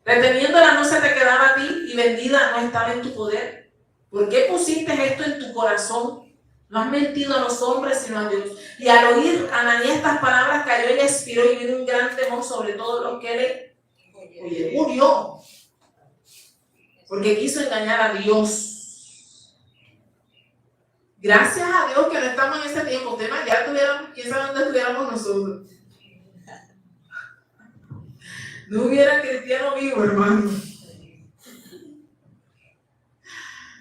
Speaker 1: Reteniéndola no se te quedaba a ti y vendida no estaba en tu poder. ¿Por qué pusiste esto en tu corazón? No has mentido a los hombres, sino a Dios. Y al oír Ananías estas palabras, cayó y expiró, y vino un gran temor sobre todos los que le murió. Porque quiso engañar a Dios. Gracias a Dios que no estamos en ese tiempo. Ustedes ya estuviéramos, quién sabe dónde estuviéramos nosotros. No hubiera cristiano vivo, hermano.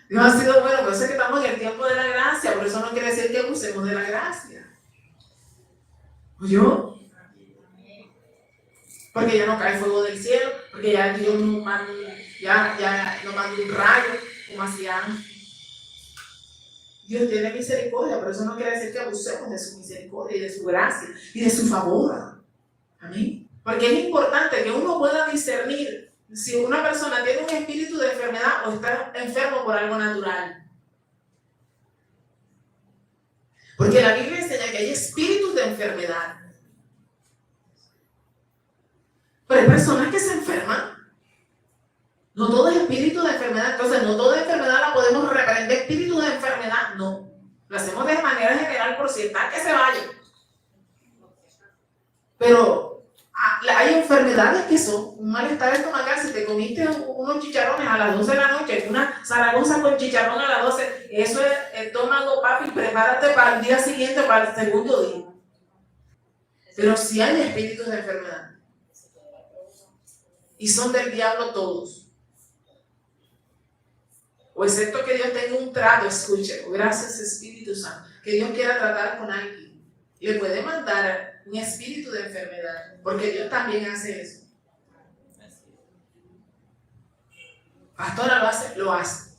Speaker 1: Dios ha sido bueno, por eso es que estamos en el tiempo de la gracia, por eso no quiere decir que abusemos de la gracia. ¿Oyó? Porque ya no cae fuego del cielo, porque ya Dios no manda un rayo, como hacían. Dios tiene misericordia, pero eso no quiere decir que abusemos de su misericordia y de su gracia y de su favor. Amén. Porque es importante que uno pueda discernir si una persona tiene un espíritu de enfermedad o está enfermo por algo natural. Porque la Biblia enseña que hay espíritus de enfermedad. Pero hay personas que se enferman. No todo es espíritu de enfermedad. Entonces, no toda enfermedad la podemos reprender. Espíritu de enfermedad, no. Lo hacemos de manera general por si está que se vaya. Pero hay enfermedades que son un malestar estomacal. Si te comiste unos chicharrones a las 12 de la noche, una zaragoza con chicharrón a las 12, eso es estómago, papi, prepárate para el día siguiente, para el segundo día. Pero si hay espíritus de enfermedad, y son del diablo todos, o excepto que Dios tenga un trato, escuche, gracias Espíritu Santo, que Dios quiera tratar con alguien, le puede mandar un espíritu de enfermedad, porque Dios también hace eso. Pastora, lo hace.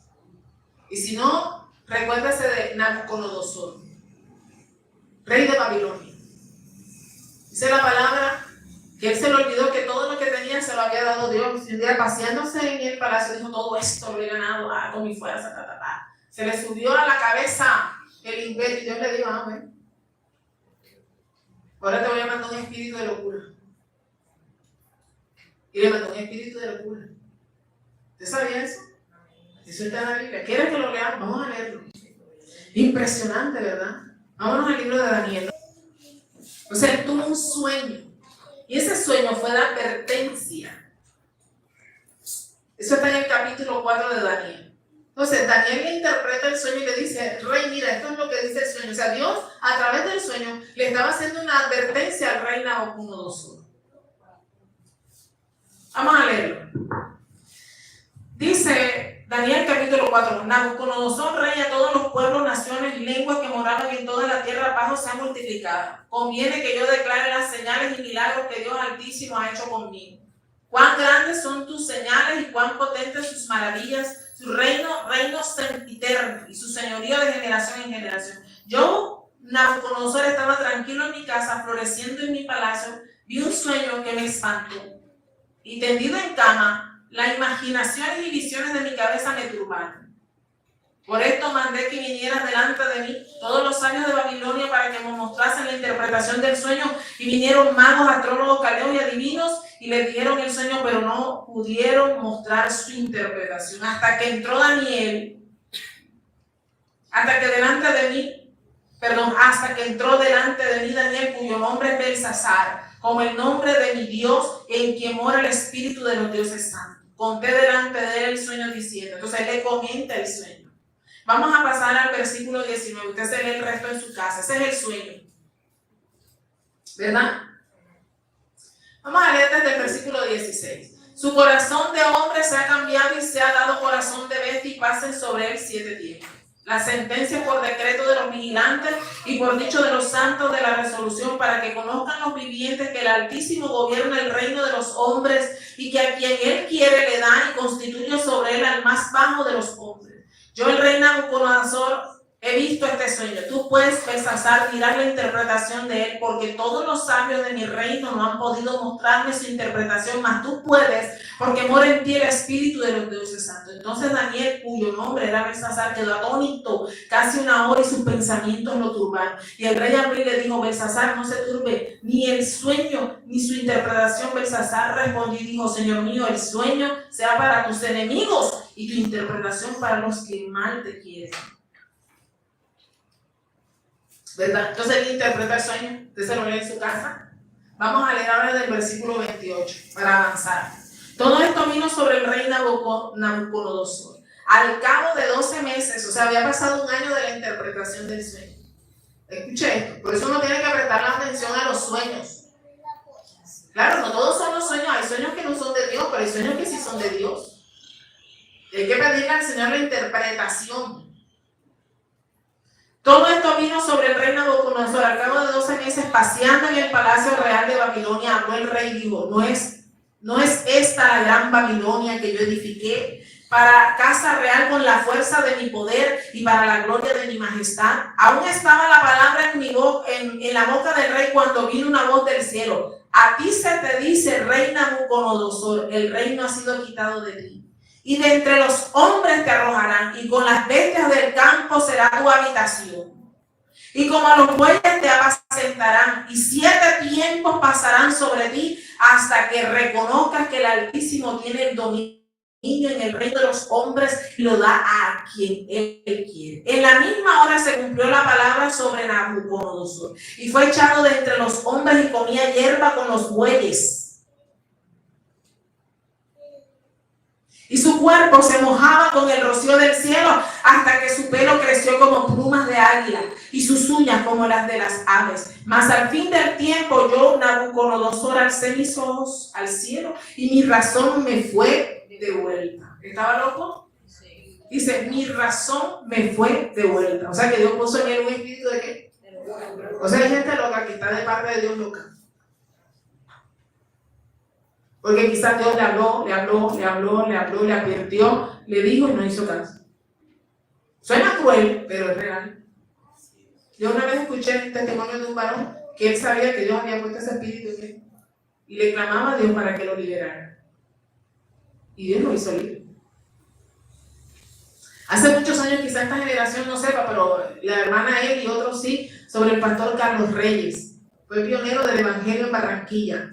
Speaker 1: Y si no, recuérdese de Nabucodonosor, rey de Babilonia. Dice la palabra que él se le olvidó que todo lo que tenía se lo había dado Dios. Y un día paseándose en el palacio dijo, todo esto lo he ganado con mi fuerza, Se le subió a la cabeza el imperio y Dios le dijo, amén. Ahora te voy a mandar un espíritu de locura. Y le mandó un espíritu de locura. ¿Usted sabía eso? Eso está en la Biblia. ¿Quieren que lo leamos? Vamos a leerlo. Impresionante, ¿verdad? Vámonos al libro de Daniel. O sea, él tuvo un sueño. Y ese sueño fue de advertencia. Eso está en el capítulo 4 de Daniel. Entonces, Daniel le interpreta el sueño y le dice, rey, mira, esto es lo que dice el sueño. O sea, Dios, a través del sueño, le estaba haciendo una advertencia al rey Nabucodonosor. Vamos a leerlo. Dice Daniel capítulo 4, Nabucodonosor, rey a todos los pueblos, naciones y lenguas que moraban en toda la tierra abajo se han multiplicado. Conviene que yo declare las señales y milagros que Dios Altísimo ha hecho conmigo. Cuán grandes son tus señales y cuán potentes sus maravillas, su reino sempiterno y su señorío de generación en generación. Yo, Nabucodonosor, estaba tranquilo en mi casa, floreciendo en mi palacio, vi un sueño que me espantó. Y tendido en cama, las imaginaciones y visiones de mi cabeza me turbaron. Por esto mandé que vinieras delante de mí todos los sabios de Babilonia para que me mostrasen la interpretación del sueño. Y vinieron magos, astrólogos, caldeos y adivinos y les dijeron el sueño, pero no pudieron mostrar su interpretación. Hasta que entró Daniel, hasta que entró delante de mí Daniel, cuyo nombre es Belsasar, como el nombre de mi Dios, en quien mora el espíritu de los dioses santos. Conté delante de él el sueño diciendo. Entonces él le comenta el sueño. Vamos a pasar al versículo 19. Usted se lee el resto en su casa. Ese es el sueño. ¿Verdad? Vamos a leer desde el versículo 16. Su corazón de hombre se ha cambiado y se ha dado corazón de bestia y pasen sobre él 7 tiempos. La sentencia por decreto de los vigilantes y por dicho de los santos de la resolución para que conozcan los vivientes que el Altísimo gobierna el reino de los hombres y que a quien él quiere le da y constituye sobre él al más bajo de los hombres. Yo, el rey Nabucodonosor, he visto este sueño. Tú puedes, Belsasar, mirar la interpretación de él, porque todos los sabios de mi reino no han podido mostrarme su interpretación, mas tú puedes, porque mora en ti el espíritu de los dioses santos. Entonces Daniel, cuyo nombre era Belsasar, quedó atónito casi una hora y sus pensamientos lo turbaron. Y el rey habló y le dijo, Belsasar, no se turbe ni el sueño ni su interpretación. Belsasar respondió y dijo, Señor mío, el sueño sea para tus enemigos y tu interpretación para los que mal te quieren. ¿Verdad? Entonces él interpreta el sueño. Usted se lo lee en su casa. Vamos a leer ahora del versículo 28 para avanzar. Todo esto vino sobre el rey Nabucodonosor. Al cabo de 12 meses, o sea, había pasado un año de la interpretación del sueño. Escuche esto. Por eso uno tiene que prestar la atención a los sueños. Claro, no todos son los sueños. Hay sueños que no son de Dios, pero hay sueños que sí son de Dios. Y hay que pedirle al Señor la interpretación. Todo esto vino sobre el rey Nabucodonosor. Al cabo de 12 meses, paseando en el palacio real de Babilonia, habló el rey y dijo, ¿no es esta la gran Babilonia que yo edifiqué para casa real con la fuerza de mi poder y para la gloria de mi majestad? Aún estaba la palabra en la boca del rey cuando vino una voz del cielo. A ti se te dice, rey Nabucodonosor, el reino ha sido quitado de ti. Y de entre los hombres te arrojarán, y con las bestias del campo será tu habitación. Y como a los bueyes te apacentarán, y 7 tiempos pasarán sobre ti, hasta que reconozcas que el Altísimo tiene el dominio en el reino de los hombres y lo da a quien él quiere. En la misma hora se cumplió la palabra sobre Nabucodonosor, y fue echado de entre los hombres y comía hierba con los bueyes. Y su cuerpo se mojaba con el rocío del cielo hasta que su pelo creció como plumas de águila y sus uñas como las de las aves. Mas al fin del tiempo yo, Nabucodonosor, alcé mis ojos al cielo y mi razón me fue de vuelta. ¿Estaba loco? Sí. Dice, mi razón me fue de vuelta. O sea que Dios puso en él un espíritu de ¿qué? O sea, hay gente loca que está de parte de Dios loca. Porque quizás Dios le habló, le advirtió, le dijo y no hizo caso. Suena cruel, pero es real. Yo una vez escuché el testimonio de un varón que él sabía que Dios había puesto ese espíritu en él y le clamaba a Dios para que lo liberara. Y Dios lo hizo libre. Hace muchos años, quizás esta generación no sepa, pero la hermana él y otros sí, sobre el pastor Carlos Reyes. Fue pionero del Evangelio en Barranquilla.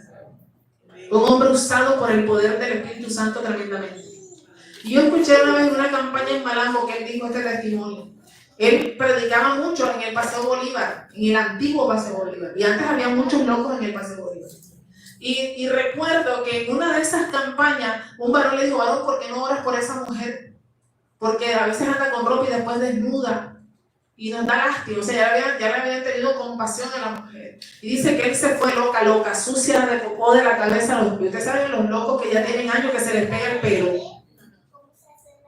Speaker 1: Un hombre usado por el poder del Espíritu Santo tremendamente. Y yo escuché una vez una campaña en Malambo que él dijo este testimonio. Él predicaba mucho en el Paseo Bolívar, en el antiguo Paseo Bolívar. Y antes había muchos locos en el Paseo Bolívar. Y recuerdo que en una de esas campañas, un varón le dijo: varón, ¿por qué no oras por esa mujer? Porque a veces anda con ropa y después desnuda. Y nos da lástima. O sea, ya le habían tenido compasión a la mujer. Y dice que él se fue loca, sucia de popó de la cabeza a los pies. Ustedes saben los locos que ya tienen años que se les pega el pelo.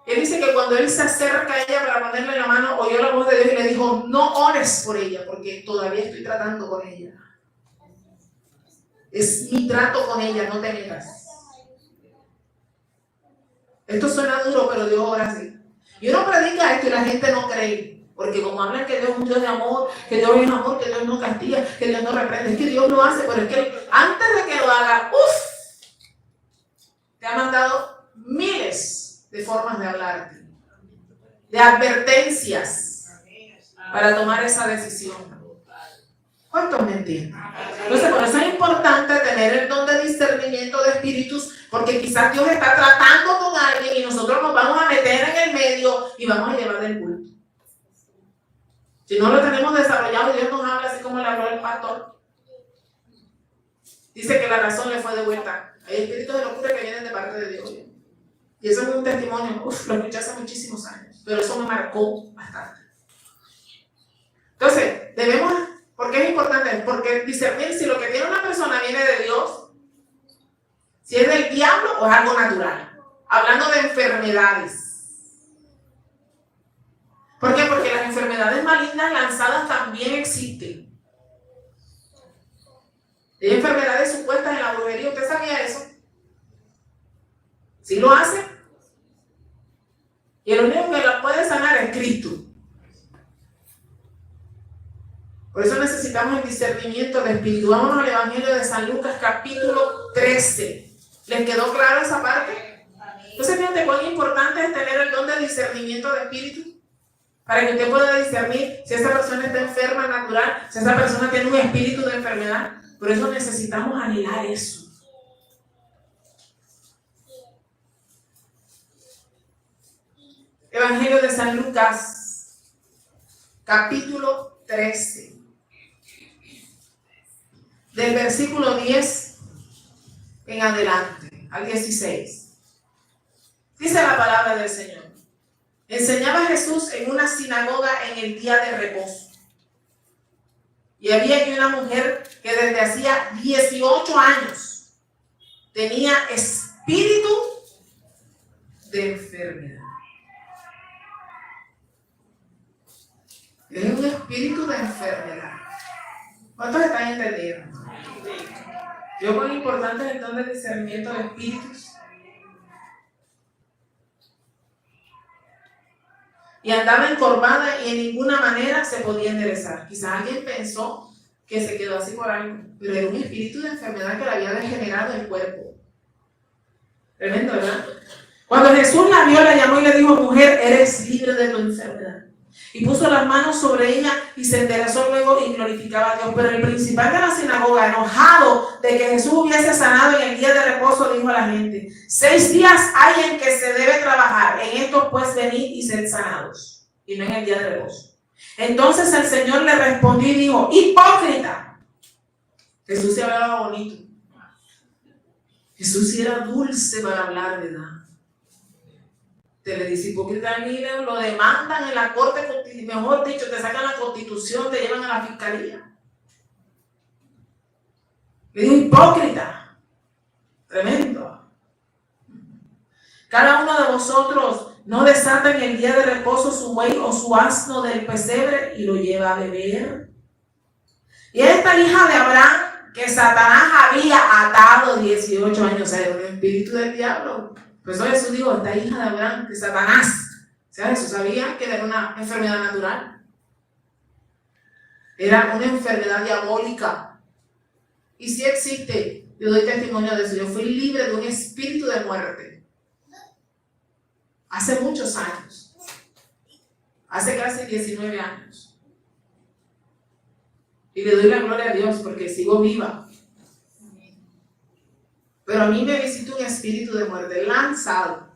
Speaker 1: Él dice que cuando él se acerca a ella para ponerle la mano, oyó la voz de Dios y le dijo: no ores por ella, porque todavía estoy tratando con ella. Es mi trato con ella, no te metas. Esto suena duro, pero Dios obra así. Y uno predica esto y la gente no cree. Porque como hablan que Dios es un Dios de amor, que Dios es amor, que Dios no castiga, que Dios no reprende, es que Dios lo hace, pero es que antes de que lo haga, te ha mandado miles de formas de hablarte, de advertencias para tomar esa decisión. ¿Cuántos me entienden? Entonces, por eso es importante tener el don de discernimiento de espíritus, porque quizás Dios está tratando con alguien y nosotros nos vamos a meter en el medio y vamos a llevar del culto. Si no lo tenemos desarrollado, Dios nos habla así como le habló el pastor. Dice que la razón le fue de vuelta. Hay espíritus de locura que vienen de parte de Dios. Y eso es un testimonio, lo escuché hace muchísimos años, pero eso me marcó bastante. Entonces, debemos, ¿por qué es importante? Porque discernir si lo que tiene una persona viene de Dios, si es del diablo o es algo natural. Hablando de enfermedades. ¿Por qué? Porque las enfermedades malignas lanzadas también existen. Hay enfermedades supuestas en la brujería. ¿Usted sabía eso? ¿Sí lo hace? Y el único que las puede sanar es Cristo. Por eso necesitamos el discernimiento de espíritu. Vámonos al Evangelio de San Lucas, capítulo 13. ¿Les quedó claro esa parte? Entonces, fíjate cuán importante es tener el don de discernimiento de espíritu. Para que usted pueda discernir si esa persona está enferma natural, si esa persona tiene un espíritu de enfermedad. Por eso necesitamos anhelar eso. Evangelio de San Lucas, capítulo 13. Del versículo 10 en adelante, al 16. Dice la palabra del Señor. Enseñaba Jesús en una sinagoga en el día de reposo. Y había aquí una mujer que desde hacía 18 años tenía espíritu de enfermedad. Es un espíritu de enfermedad. ¿Cuántos están entendiendo? Yo con importante es el don de discernimiento de espíritus. Y andaba encorvada y en ninguna manera se podía enderezar. Quizás alguien pensó que se quedó así por algo, pero era un espíritu de enfermedad que le había degenerado el cuerpo. Tremendo, ¿verdad? Cuando Jesús la vio, la llamó y le dijo: mujer, eres libre de tu enfermedad. Y puso las manos sobre ella y se enderezó luego y glorificaba a Dios. Pero el principal de la sinagoga, enojado de que Jesús hubiese sanado en el día de reposo, dijo a la gente: 6 días hay en que se debe trabajar, en estos pues venid y sed sanados, y no en el día de reposo. Entonces el Señor le respondió y dijo: hipócrita. Jesús se hablaba bonito. Jesús sí era dulce para hablar, ¿verdad? Te le dice hipócrita, mire, lo demandan en la corte, mejor dicho, te sacan la constitución, te llevan a la fiscalía. Le digo hipócrita. Tremendo. Cada uno de vosotros no desata en el día de reposo su buey o su asno del pesebre y lo lleva a beber. Y esta hija de Abraham, que Satanás había atado 18 años, o sea, el espíritu del diablo. Por eso Jesús dijo: esta hija de Abraham, que Satanás sea, Jesús sabía que era una enfermedad natural. Era una enfermedad diabólica. Y si existe, yo doy testimonio de eso. Yo fui libre de un espíritu de muerte. Hace muchos años. Hace casi 19 años. Y le doy la gloria a Dios porque sigo viva. Pero a mí me visita un espíritu de muerte lanzado.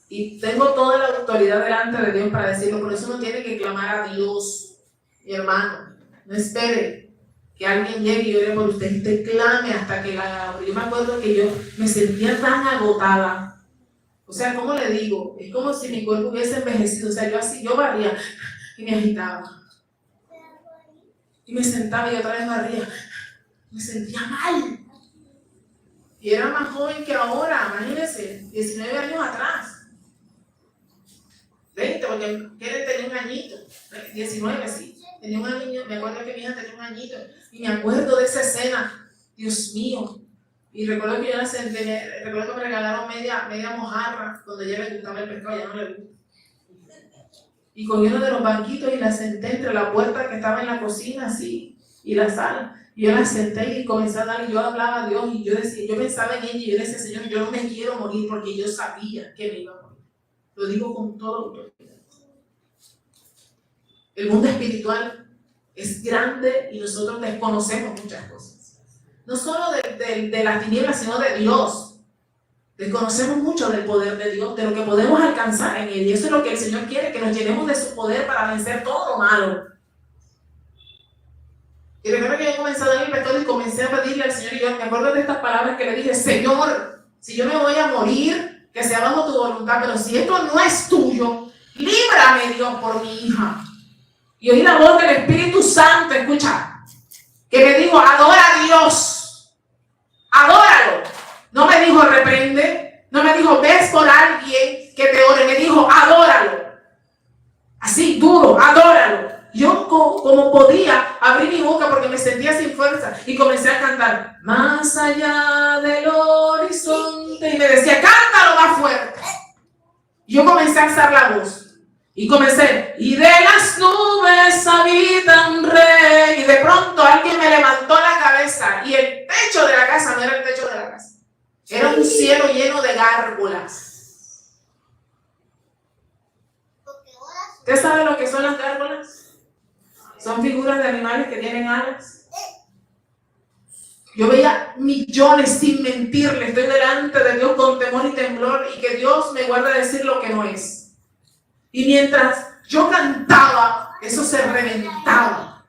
Speaker 1: Y tengo toda la autoridad delante de Dios para decirlo. Por eso uno tiene que clamar a Dios, mi hermano. No espere que alguien llegue y ore por usted. Usted clame hasta que la abra. Yo me acuerdo que yo me sentía tan agotada. O sea, ¿cómo le digo? Es como si mi cuerpo hubiese envejecido. O sea, yo barría y me agitaba. Y me sentaba y otra vez barría. Me sentía mal. Y era más joven que ahora, imagínense, 19 años atrás. 20, porque Keren tenía un añito. 19, sí. Tenía un año, me acuerdo que mi hija tenía un añito. Y me acuerdo de esa escena. Dios mío. Y recuerdo que yo la senté, recuerdo que me regalaron media mojarra, donde ella le gustaba el pescado, ya no le gusta. Y cogí uno de los banquitos y la senté entre la puerta que estaba en la cocina, así, y la sala. Y yo la senté y comencé a dar, y yo hablaba a Dios, y yo decía, yo pensaba en ella, y yo decía, Señor, yo no me quiero morir porque yo sabía que me iba a morir. Lo digo con toda autoridad. El mundo espiritual es grande y nosotros desconocemos muchas cosas. No solo de las tinieblas, sino de Dios. Desconocemos mucho del poder de Dios, de lo que podemos alcanzar en Él. Y eso es lo que el Señor quiere, que nos llenemos de su poder para vencer todo lo malo. Y recuerdo que yo comencé a dar el pecado y comencé a pedirle al Señor, y yo me acuerdo de estas palabras que le dije, Señor, si yo me voy a morir, que sea bajo tu voluntad, pero si esto no es tuyo, líbrame, Dios, por mi hija. Y oí la voz del Espíritu Santo, escucha, que me dijo, adora a Dios, adóralo. No me dijo reprende, no me dijo ves por alguien que te ore, me dijo adóralo. Así, duro, adóralo. Yo como podía abrí mi boca porque me sentía sin fuerza y comencé a cantar más allá del horizonte y me decía cántalo más fuerte. Yo comencé a alzar la voz y comencé y de las nubes habita un rey y de pronto alguien me levantó la cabeza y el techo de la casa no era el techo de la casa, era un cielo lleno de gárgolas. ¿Usted sabe lo que son las gárgolas? Son figuras de animales que tienen alas. Yo veía millones, sin mentirle, estoy delante de Dios con temor y temblor y que Dios me guarde decir lo que no es. Y mientras yo cantaba, eso se reventaban,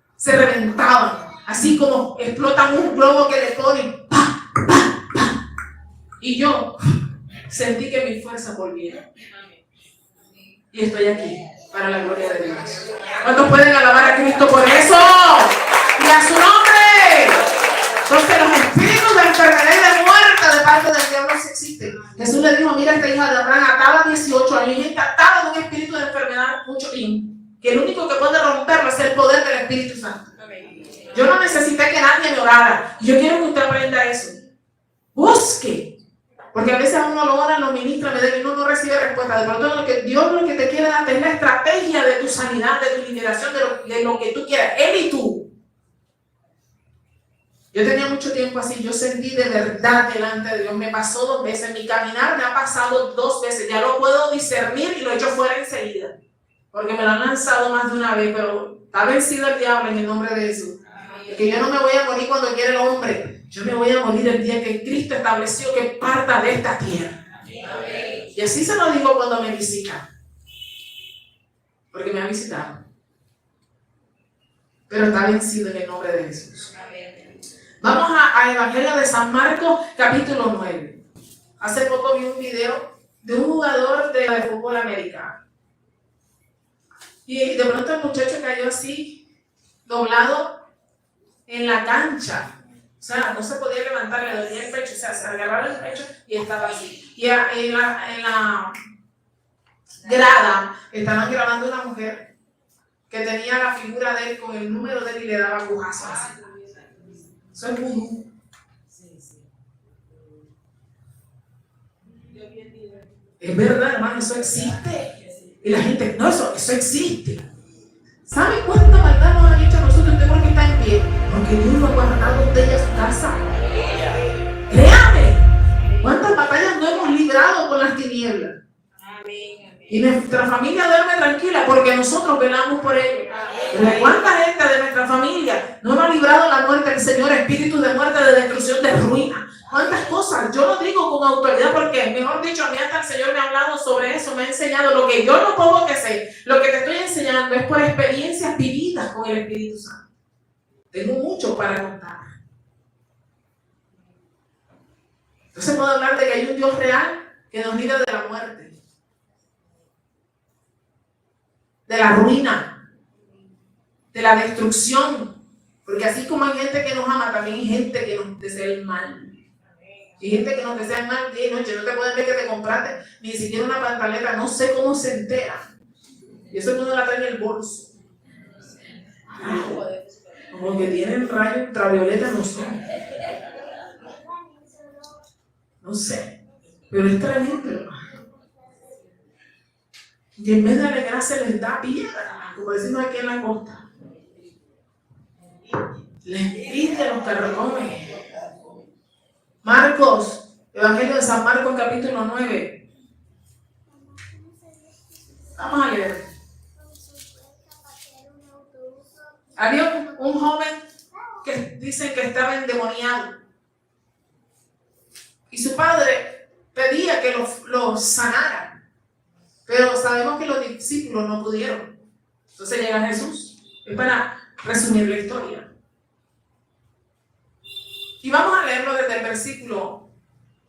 Speaker 1: así como explotan un globo que le ponen, ¡pa, pa, pa! Y yo sentí que mi fuerza volviera. Y estoy aquí, para la gloria de Dios. ¿Cuántos pueden alabar a Cristo por eso? ¡Y a su nombre! Entonces los espíritus de enfermedad y de muerte de parte del diablo sí existen. Jesús le dijo, mira esta hija de Abraham, atada a 18 años, y está atada de un espíritu de enfermedad mucho tiempo, que el único que puede romperlo es el poder del Espíritu Santo. Yo no necesité que nadie me orara. Yo quiero que usted aprenda eso. Busque. Porque a veces a uno lo ora, lo ministra, y uno no recibe respuesta. De pronto Dios lo que te quiere dar es la estrategia de tu sanidad, de tu liberación, de lo que tú quieras. Él y tú. Yo tenía mucho tiempo así, yo sentí de verdad delante de Dios. Me pasó 2 veces, mi caminar me ha pasado 2 veces. Ya lo puedo discernir y lo echo fuera enseguida. Porque me lo han lanzado más de una vez, pero está vencido el diablo en el nombre de Jesús. Que yo no me voy a morir cuando quiere el hombre. Yo me voy a morir el día que Cristo estableció que parta de esta tierra. Y así se lo digo cuando me visitan. Porque me ha visitado. Pero está vencido en el nombre de Jesús. Vamos a Evangelio de San Marcos, capítulo 9. Hace poco vi un video de un jugador de fútbol americano. Y de pronto el muchacho cayó así, doblado en la cancha. O sea, no se podía levantar, le dolía el pecho, o sea, se agarraba el pecho y estaba así. Y en la grada estaban grabando una mujer que tenía la figura de él con el número de él y le daba cujazos así. Eso es vudú. Es verdad, hermano, eso existe. Y la gente, no, eso existe. ¿Saben cuánta maldad nos han hecho a nosotros? ¿Usted por qué está en pie? Porque Dios lo ha guardado de ella a su casa. Créame, cuántas batallas no hemos librado con las tinieblas. Y nuestra familia duerme tranquila porque nosotros velamos por ellos. Pero ¿cuánta gente de nuestra familia no nos ha librado la muerte del Señor, espíritu de muerte, de destrucción, de ruina? ¿Cuántas cosas? Yo lo digo con autoridad porque, mejor dicho, a mí hasta el Señor me ha hablado sobre eso, me ha enseñado lo que yo no puedo que sé. Lo que te estoy enseñando es por experiencias vividas con el Espíritu Santo. Tengo mucho para contar. Entonces puedo hablar de que hay un Dios real que nos libra de la muerte, de la ruina, de la destrucción. Porque así como hay gente que nos ama, también hay gente que nos desea el mal. Y gente que nos desea el mal día y noche. No te pueden ver que te compraste ni siquiera una pantaleta. No sé cómo se entera. Y eso no la trae en el bolso. Como que tienen rayos ultravioleta, no sé. No sé. Pero es tremendo, hermano. Y en vez de alegrarse les da piedra, como decimos aquí en la costa. Les pide los carrocomes. Marcos, Evangelio de San Marcos, capítulo 9. Vamos a leer. Había un joven que dicen que estaba endemoniado. Y su padre pedía que lo sanara. Pero sabemos que los discípulos no pudieron. Entonces llega Jesús. Es para resumir la historia. Y vamos a leerlo desde el versículo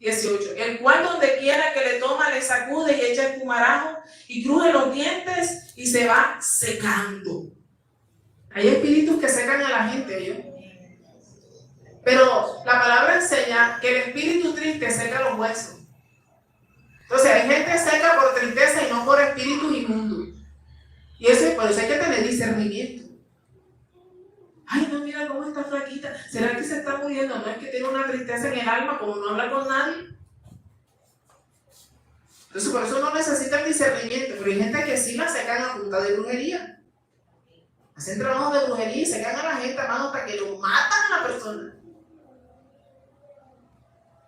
Speaker 1: 18. El cual donde quiera que le toma, le sacude y echa el pumarajo y cruje los dientes y se va secando. Hay espíritus que secan a la gente, ¿yo? Pero la palabra enseña que el espíritu triste seca los huesos. Entonces hay gente seca por tristeza y no por espíritu inmundo. Y por eso hay que tener discernimiento. Ay, no, mira cómo está flaquita. ¿Será que se está muriendo? No, es que tiene una tristeza en el alma, como no habla con nadie. Entonces, por eso no necesita el discernimiento. Pero hay gente que sí la secan a punta de brujería. Hacen trabajos de brujería y secan a la gente, hermano, hasta que lo matan a la persona.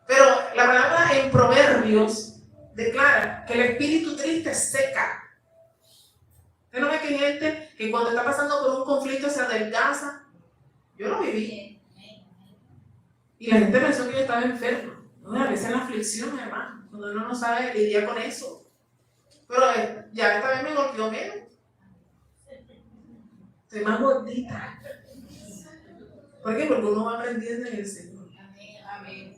Speaker 1: Pero la palabra en Proverbios declara que el espíritu triste seca. ¿Usted no ve que hay gente que cuando está pasando por un conflicto se adelgaza? Yo lo viví. Y la gente pensó que yo estaba enfermo. No, a veces la aflicción, hermano, cuando uno no sabe lidiar con eso. Pero ya esta vez me golpeó menos. Estoy más gordita. ¿Por qué? Porque uno va aprendiendo en el Señor. Amén.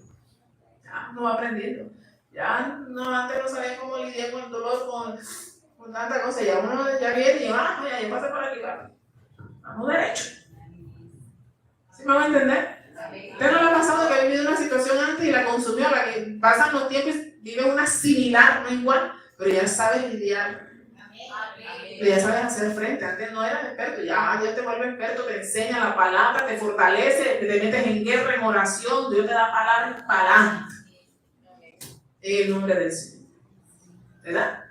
Speaker 1: Ya uno va aprendiendo. Ya no, antes no sabía cómo lidiar con el dolor, con tanta cosa. Ya uno ya viene y ya pasé por aquí. Vamos derecho. ¿Sí me va a entender? ¿Usted no le ha pasado que ha vivido una situación antes y la consumió? La que pasan los tiempos y vive una similar, no igual, pero ya sabes lidiar. Pero ya sabes hacer frente. Antes no eras experto, ya te vuelve experto, te enseña la palabra, te fortalece, te metes en guerra, en oración, Dios te da palabras para adelante. En el nombre del Señor. ¿Verdad?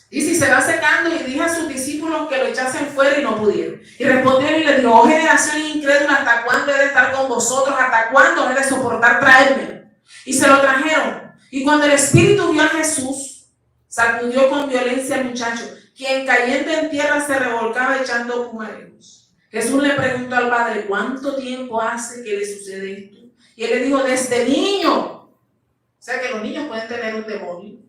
Speaker 1: Y si se va secando, y dije a sus discípulos que lo echasen fuera y no pudieron. Y respondieron y le dijo: oh generación incrédula, ¿hasta cuándo he de estar con vosotros? ¿Hasta cuándo he de soportar traérmelo? Y se lo trajeron. Y cuando el espíritu vio a Jesús, sacudió con violencia al muchacho, quien cayendo en tierra se revolcaba echando pumarejos. Jesús le preguntó al padre: ¿cuánto tiempo hace que le sucede esto? Y él le dijo: desde niño. O sea que los niños pueden tener un demonio.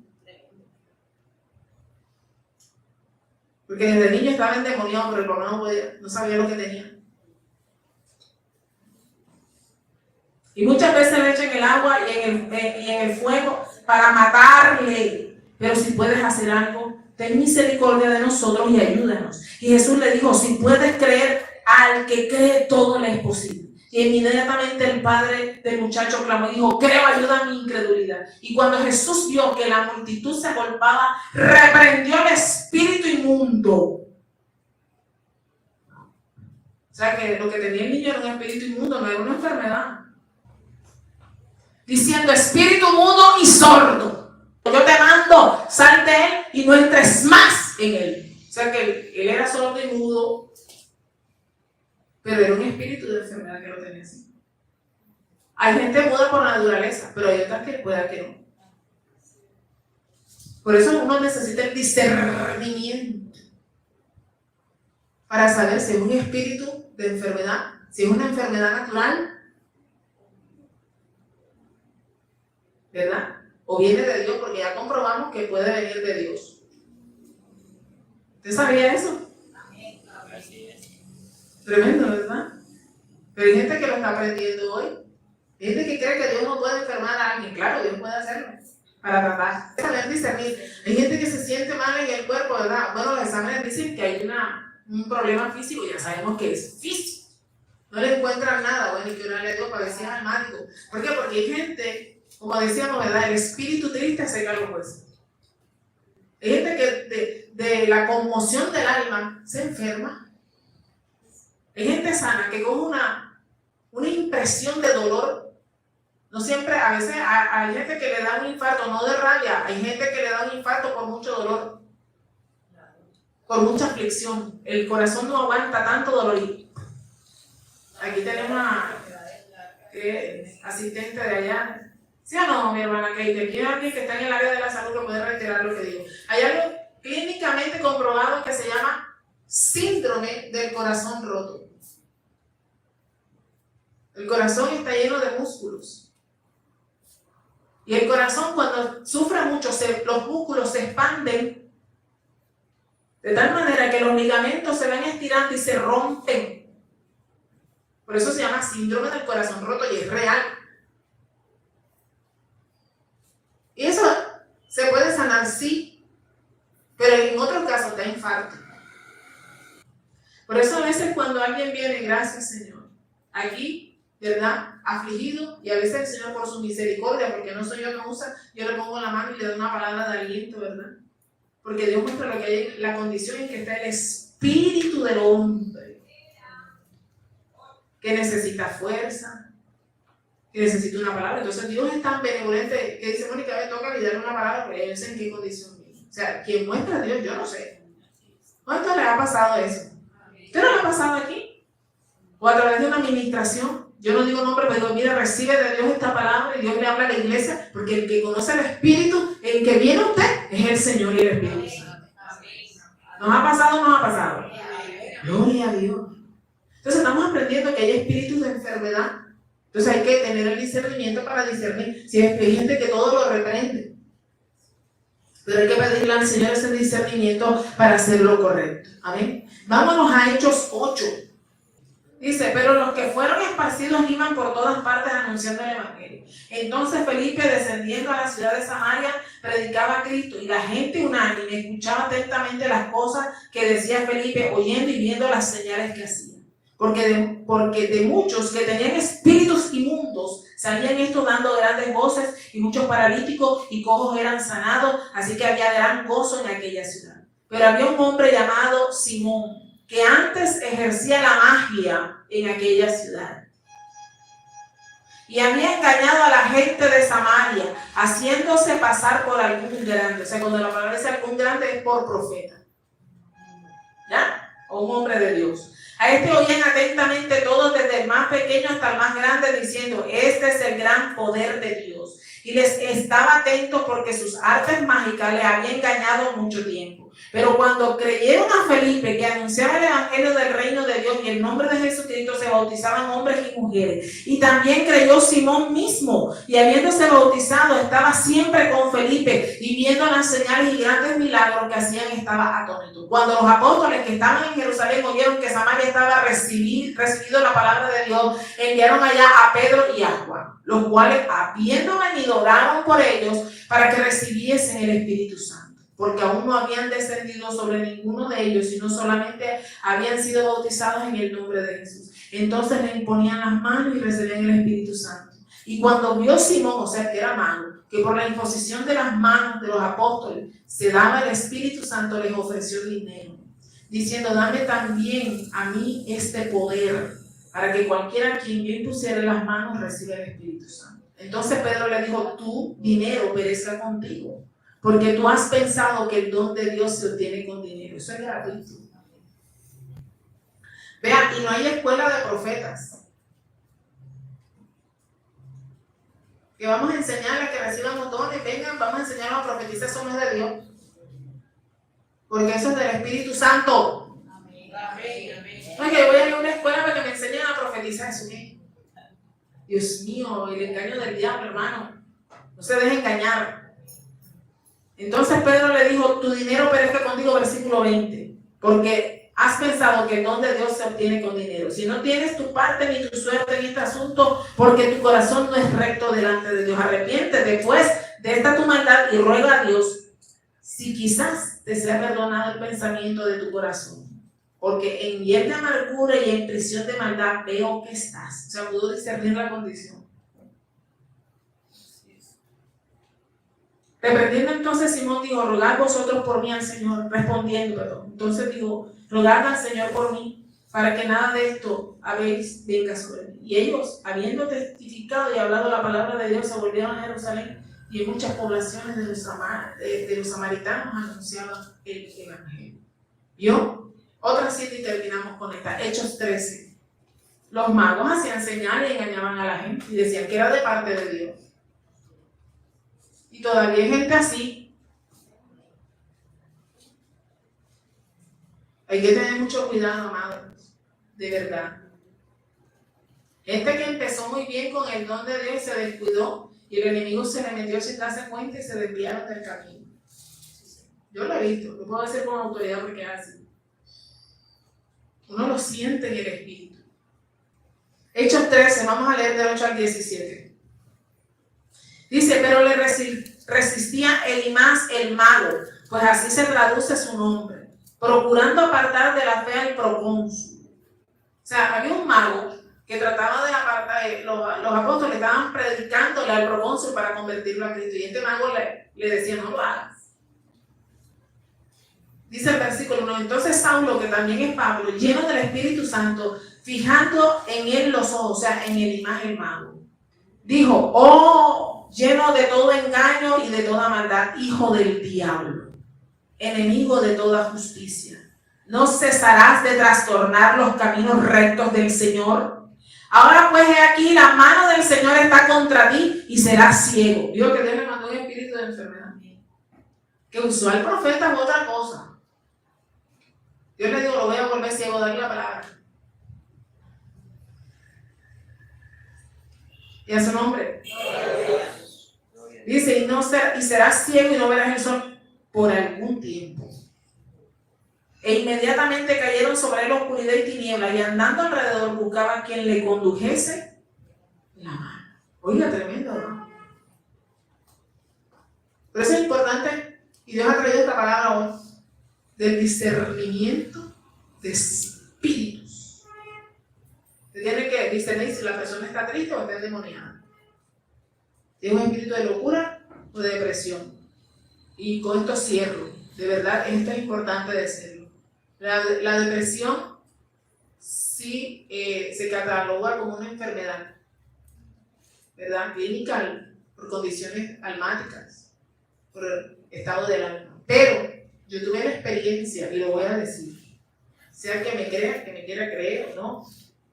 Speaker 1: Porque desde niño estaba endemoniado, pero el papá no sabía lo que tenía. Y muchas veces le echan el agua y en el fuego para matarle. Pero si puedes hacer algo, ten misericordia de nosotros y ayúdanos. Y Jesús le dijo: si puedes creer, al que cree todo le es posible. Y inmediatamente el padre del muchacho clamó y dijo: creo, ayuda a mi incredulidad. Y cuando Jesús vio que la multitud se agolpaba, reprendió el espíritu inmundo. O sea que lo que tenía el niño era un espíritu inmundo, no era una enfermedad. Diciendo: espíritu mudo y sordo, yo te mando y no entres más en él. O sea que él era sordo y mudo, pero era un espíritu de enfermedad que lo tenía así. Hay gente muda por naturaleza, pero hay otras que pueda que no. Por eso uno necesita el discernimiento para saber si es un espíritu de enfermedad, si es una enfermedad natural, ¿verdad? O viene de Dios, porque ya comprobamos que puede venir de Dios. ¿Usted sabía eso? Tremendo, ¿verdad? Pero hay gente que lo está aprendiendo hoy. Hay gente que cree que Dios no puede enfermar a alguien. Claro, Dios puede hacerlo para tratar. Saber discernir. Hay gente que se siente mal en el cuerpo, ¿verdad? Bueno, los exámenes dicen que hay un problema físico, ya sabemos que es físico. No le encuentran nada, bueno, y que orarle a Dios para decir al médico. ¿Por qué? Porque hay gente, como decíamos, ¿verdad? El espíritu triste seca los huesos. Hay gente que de la conmoción del alma se enferma. Hay gente sana que con una impresión de dolor, no siempre, a veces hay gente que le da un infarto, no de rabia, hay gente que le da un infarto por mucho dolor, por mucha aflicción. El corazón no aguanta tanto dolor. Aquí tenemos a asistente de allá. ¿Sí o no, mi hermana Kate? Aquí hay alguien que está en el área de la salud que puede reiterar lo que digo. Hay algo clínicamente comprobado que se llama síndrome del corazón roto. El corazón está lleno de músculos. Y el corazón, cuando sufre mucho, los músculos se expanden de tal manera que los ligamentos se van estirando y se rompen. Por eso se llama síndrome del corazón roto y es real. Y eso se puede sanar, sí, pero en otros casos da infarto. Por eso a veces cuando alguien viene, gracias Señor, aquí, ¿verdad? Afligido, y a veces el Señor por su misericordia, porque no soy yo que usa, yo le pongo la mano y le doy una palabra de aliento, ¿verdad? Porque Dios muestra lo que hay, la condición en que está el espíritu del hombre, que necesita fuerza, que necesita una palabra. Entonces Dios es tan benevolente que dice, Mónica, me toca y darle una palabra, pero yo sé en qué condición vive. O sea, quien muestra a Dios, yo no sé. ¿Cuánto le ha pasado eso? ¿Usted no le ha pasado aquí? O a través de una administración. Yo no digo nombre, pero digo, mira, recibe de Dios esta palabra y Dios le habla a la iglesia, porque el que conoce el Espíritu, el que viene a usted, es el Señor y el Espíritu Santo. ¿Nos ha pasado o no ha pasado? Gloria a Dios. Entonces estamos aprendiendo que hay espíritus de enfermedad. Entonces hay que tener el discernimiento para discernir. Si hay gente que todo lo reprende, pero hay que pedirle al Señor ese discernimiento para hacer lo correcto. Amén. Vámonos a Hechos 8. Dice, pero los que fueron esparcidos iban por todas partes anunciando el evangelio. Entonces Felipe, descendiendo a la ciudad de Samaria, predicaba a Cristo, y la gente unánime escuchaba atentamente las cosas que decía Felipe, oyendo y viendo las señales que hacía. Porque de muchos que tenían espíritus inmundos salían estos dando grandes voces, y muchos paralíticos y cojos eran sanados, así que había gran gozo en aquella ciudad. Pero había un hombre llamado Simón, que antes ejercía la magia en aquella ciudad, y había engañado a la gente de Samaria, haciéndose pasar por algún grande. O sea, cuando la palabra dice algún grande es por profeta, ¿ya? O un hombre de Dios. A este oían atentamente todos, desde el más pequeño hasta el más grande, diciendo, este es el gran poder de Dios. Y les estaba atento porque sus artes mágicas le habían engañado mucho tiempo. Pero cuando creyeron a Felipe, que anunciaba el evangelio del reino de Dios y el nombre de Jesucristo, se bautizaban hombres y mujeres. Y también creyó Simón mismo, y habiéndose bautizado, estaba siempre con Felipe, y viendo las señales y grandes milagros que hacían, estaba atónito. Cuando los apóstoles que estaban en Jerusalén oyeron que Samaria estaba recibido la palabra de Dios, enviaron allá a Pedro y a Juan, los cuales, habiendo venido, oraron por ellos para que recibiesen el Espíritu Santo, porque aún no habían descendido sobre ninguno de ellos, sino solamente habían sido bautizados en el nombre de Jesús. Entonces le imponían las manos y recibían el Espíritu Santo. Y cuando vio Simón, o sea que era mago, que por la imposición de las manos de los apóstoles se daba el Espíritu Santo, les ofreció dinero, diciendo, dame también a mí este poder, para que cualquiera a quien yo impusiera las manos reciba el Espíritu Santo. Entonces Pedro le dijo, tu dinero perezca contigo, porque tú has pensado que el don de Dios se obtiene con dinero. Eso es gratuito. Vean, y no hay escuela de profetas. Que vamos a enseñarles que reciban los dones, vengan, vamos a enseñarlos a profetizar, eso no es de Dios. Porque eso es del Espíritu Santo. Amén. No es que yo voy a ir a una escuela para que me enseñen a profetizar, eso qué. Dios mío, el engaño del diablo, hermano. No se deje engañar. Entonces Pedro le dijo, tu dinero perezca contigo, versículo 20, porque has pensado que el don de Dios se obtiene con dinero. Si no tienes tu parte ni tu suerte en este asunto, porque tu corazón no es recto delante de Dios. Arrepiéntete pues de esta tu maldad y ruega a Dios si quizás te sea perdonado el pensamiento de tu corazón. Porque en hiel de amargura y en prisión de maldad veo que estás. O sea, pudo discernir la condición. Reprendiendo entonces Simón dijo, rogad vosotros por mí al Señor, respondiendo, entonces dijo, rogad al Señor por mí, para que nada de esto habéis venga sobre mí. Y ellos, habiendo testificado y hablado la palabra de Dios, se volvieron a Jerusalén, y en muchas poblaciones de los samaritanos anunciaban el evangelio. ¿Vio? Otras 7 y terminamos con esta. Hechos 13. Los magos hacían señales y engañaban a la gente, y decían que era de parte de Dios. Y todavía hay gente así. Hay que tener mucho cuidado, amados, de verdad. Gente que empezó muy bien con el don de Dios y se descuidó, y el enemigo se le metió sin darse cuenta y se desviaron del camino. Yo lo he visto, lo puedo decir con autoridad porque es así. Uno lo siente en el espíritu. Hechos 13, vamos a leer del 8 al 17. Dice, pero le resistía Elimas el mago, pues así se traduce su nombre, procurando apartar de la fe al procónsul. O sea, había un mago que trataba de apartar, los apóstoles estaban predicándole al procónsul para convertirlo a Cristo, y este mago le decía, no lo hagas. Dice el versículo 1, entonces Saulo, que también es Pablo, lleno del Espíritu Santo, fijando en él los ojos, o sea, en Elimas el mago, dijo, oh, lleno de todo engaño y de toda maldad, hijo del diablo, enemigo de toda justicia, ¿no cesarás de trastornar los caminos rectos del Señor? Ahora pues he aquí, la mano del Señor está contra ti y serás ciego. Digo que Dios le mandó un espíritu de enfermedad. Que usó al profeta es otra cosa. Dios le dijo, lo voy a volver ciego, darle la palabra. Y a su nombre. Dice, y serás ciego y no verás el sol por algún tiempo. E inmediatamente cayeron sobre él oscuridad y tiniebla, y andando alrededor buscaban quien le condujese la mano. Oiga, tremendo, ¿no? Pero eso es importante, y Dios ha traído esta palabra hoy, del discernimiento de espíritus. Se tiene que discernir si la persona está triste o está endemoniada. ¿Tiene un espíritu de locura o de depresión? Y con esto cierro. De verdad, esto es importante decirlo. La depresión sí se cataloga como una enfermedad, ¿verdad? Clínica, por condiciones almáticas, por el estado del alma. Pero yo tuve la experiencia, y lo voy a decir, sea que me crea, que me quiera creer o no,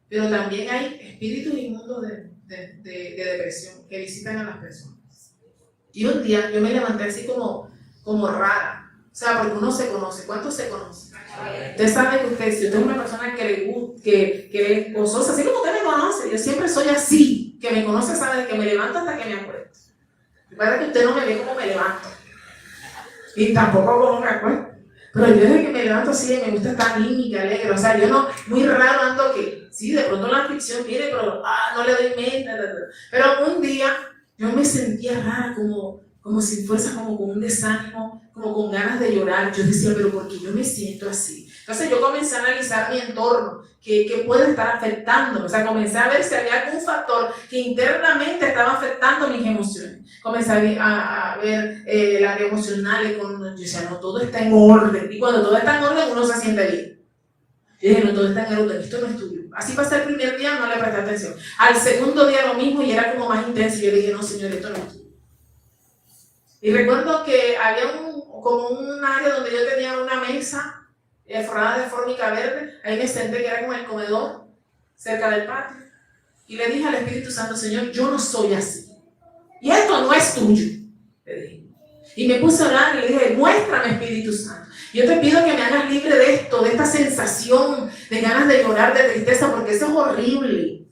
Speaker 1: pero también hay espíritus inmundos de depresión que visitan a las personas. Y un día yo me levanté así como rara, o sea, porque uno se conoce. ¿Cuántos se conocen? Usted sabe que si usted es una persona que es gozosa, así como usted me conoce, yo siempre soy así, que me conoce, sabe que me levanto hasta que me acuesto. Recuerda que usted no me ve como me levanto, y tampoco como me acuesto, pero yo desde que me levanto así, me gusta estar anímica, alegre, o sea, yo no, muy raro ando que, sí, de pronto la aflicción viene, pero no le doy mente, pero un día yo me sentía rara, como si fuese como con un desánimo, como con ganas de llorar. Yo decía, pero ¿por qué yo me siento así? Entonces yo comencé a analizar mi entorno, que puede estar afectando, o sea, comencé a ver si había algún factor que internamente estaba afectando mis emociones. Comencé a ver el área emocional, yo decía, no, todo está en orden, y cuando todo está en orden uno se siente bien. Yo dije, no, todo está en orden, esto no es tuyo. Así pasé el primer día, no le presté atención. Al segundo día lo mismo y era como más intenso, y yo dije, no, Señor, esto no es tuyo. Y recuerdo que había como un área donde yo tenía una mesa forrada de fórmica verde. Ahí me senté, que era como el comedor, cerca del patio. Y le dije al Espíritu Santo, Señor, yo no soy así. Y esto no es tuyo, le dije. Y me puse a orar y le dije, muéstrame, Espíritu Santo. Yo te pido que me hagas libre de esto, de esta sensación de ganas de llorar, de tristeza, porque eso es horrible.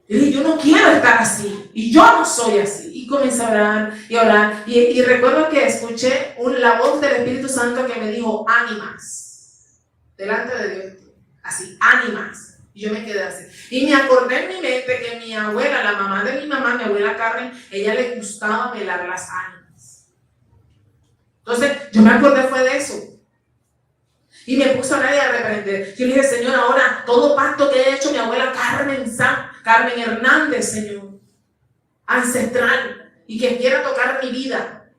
Speaker 1: Y dije, yo no quiero estar así. Y yo no soy así. Y comencé a orar y orar. Y recuerdo que escuché la voz del Espíritu Santo que me dijo, ánimas. Delante de Dios. Así, ánimas. Y yo me quedé así. Y me acordé en mi mente que mi abuela, la mamá de mi mamá, mi abuela Carmen, ella le gustaba velar las ánimas. Entonces, yo me acordé fue de eso. Y me puse a orar y a reprender. Yo le dije, Señor, ahora todo pacto que haya hecho mi abuela Carmen Hernández, Señor, ancestral, y que quiera tocar mi vida,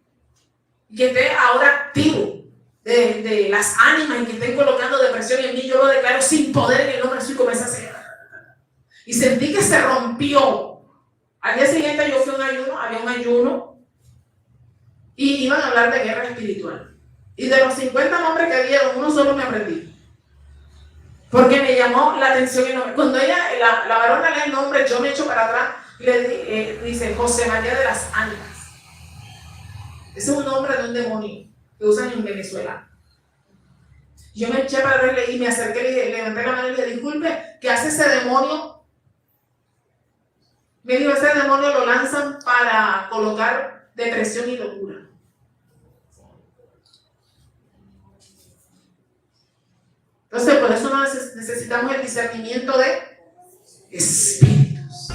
Speaker 1: y que esté ahora activo de las ánimas y que estén colocando depresión en mí, yo lo declaro sin poder en el nombre de Jesús y comencé a hacer. Y sentí que se rompió. Al día siguiente yo fui a un ayuno, había un ayuno, y iban a hablar de guerra espiritual. Y de los 50 nombres que dieron, uno solo me aprendí. Porque me llamó la atención el nombre. Cuando ella, la varona lee el nombre, yo me echo para atrás y le dice José María de las Ánimas. Ese es un nombre de un demonio que usan en Venezuela. Yo me eché para atrás y me acerqué, le levanté la mano y le dije, disculpe, ¿qué hace ese demonio? Me dijo, ese demonio lo lanzan para colocar depresión y locura. Entonces, por eso necesitamos el discernimiento de espíritus.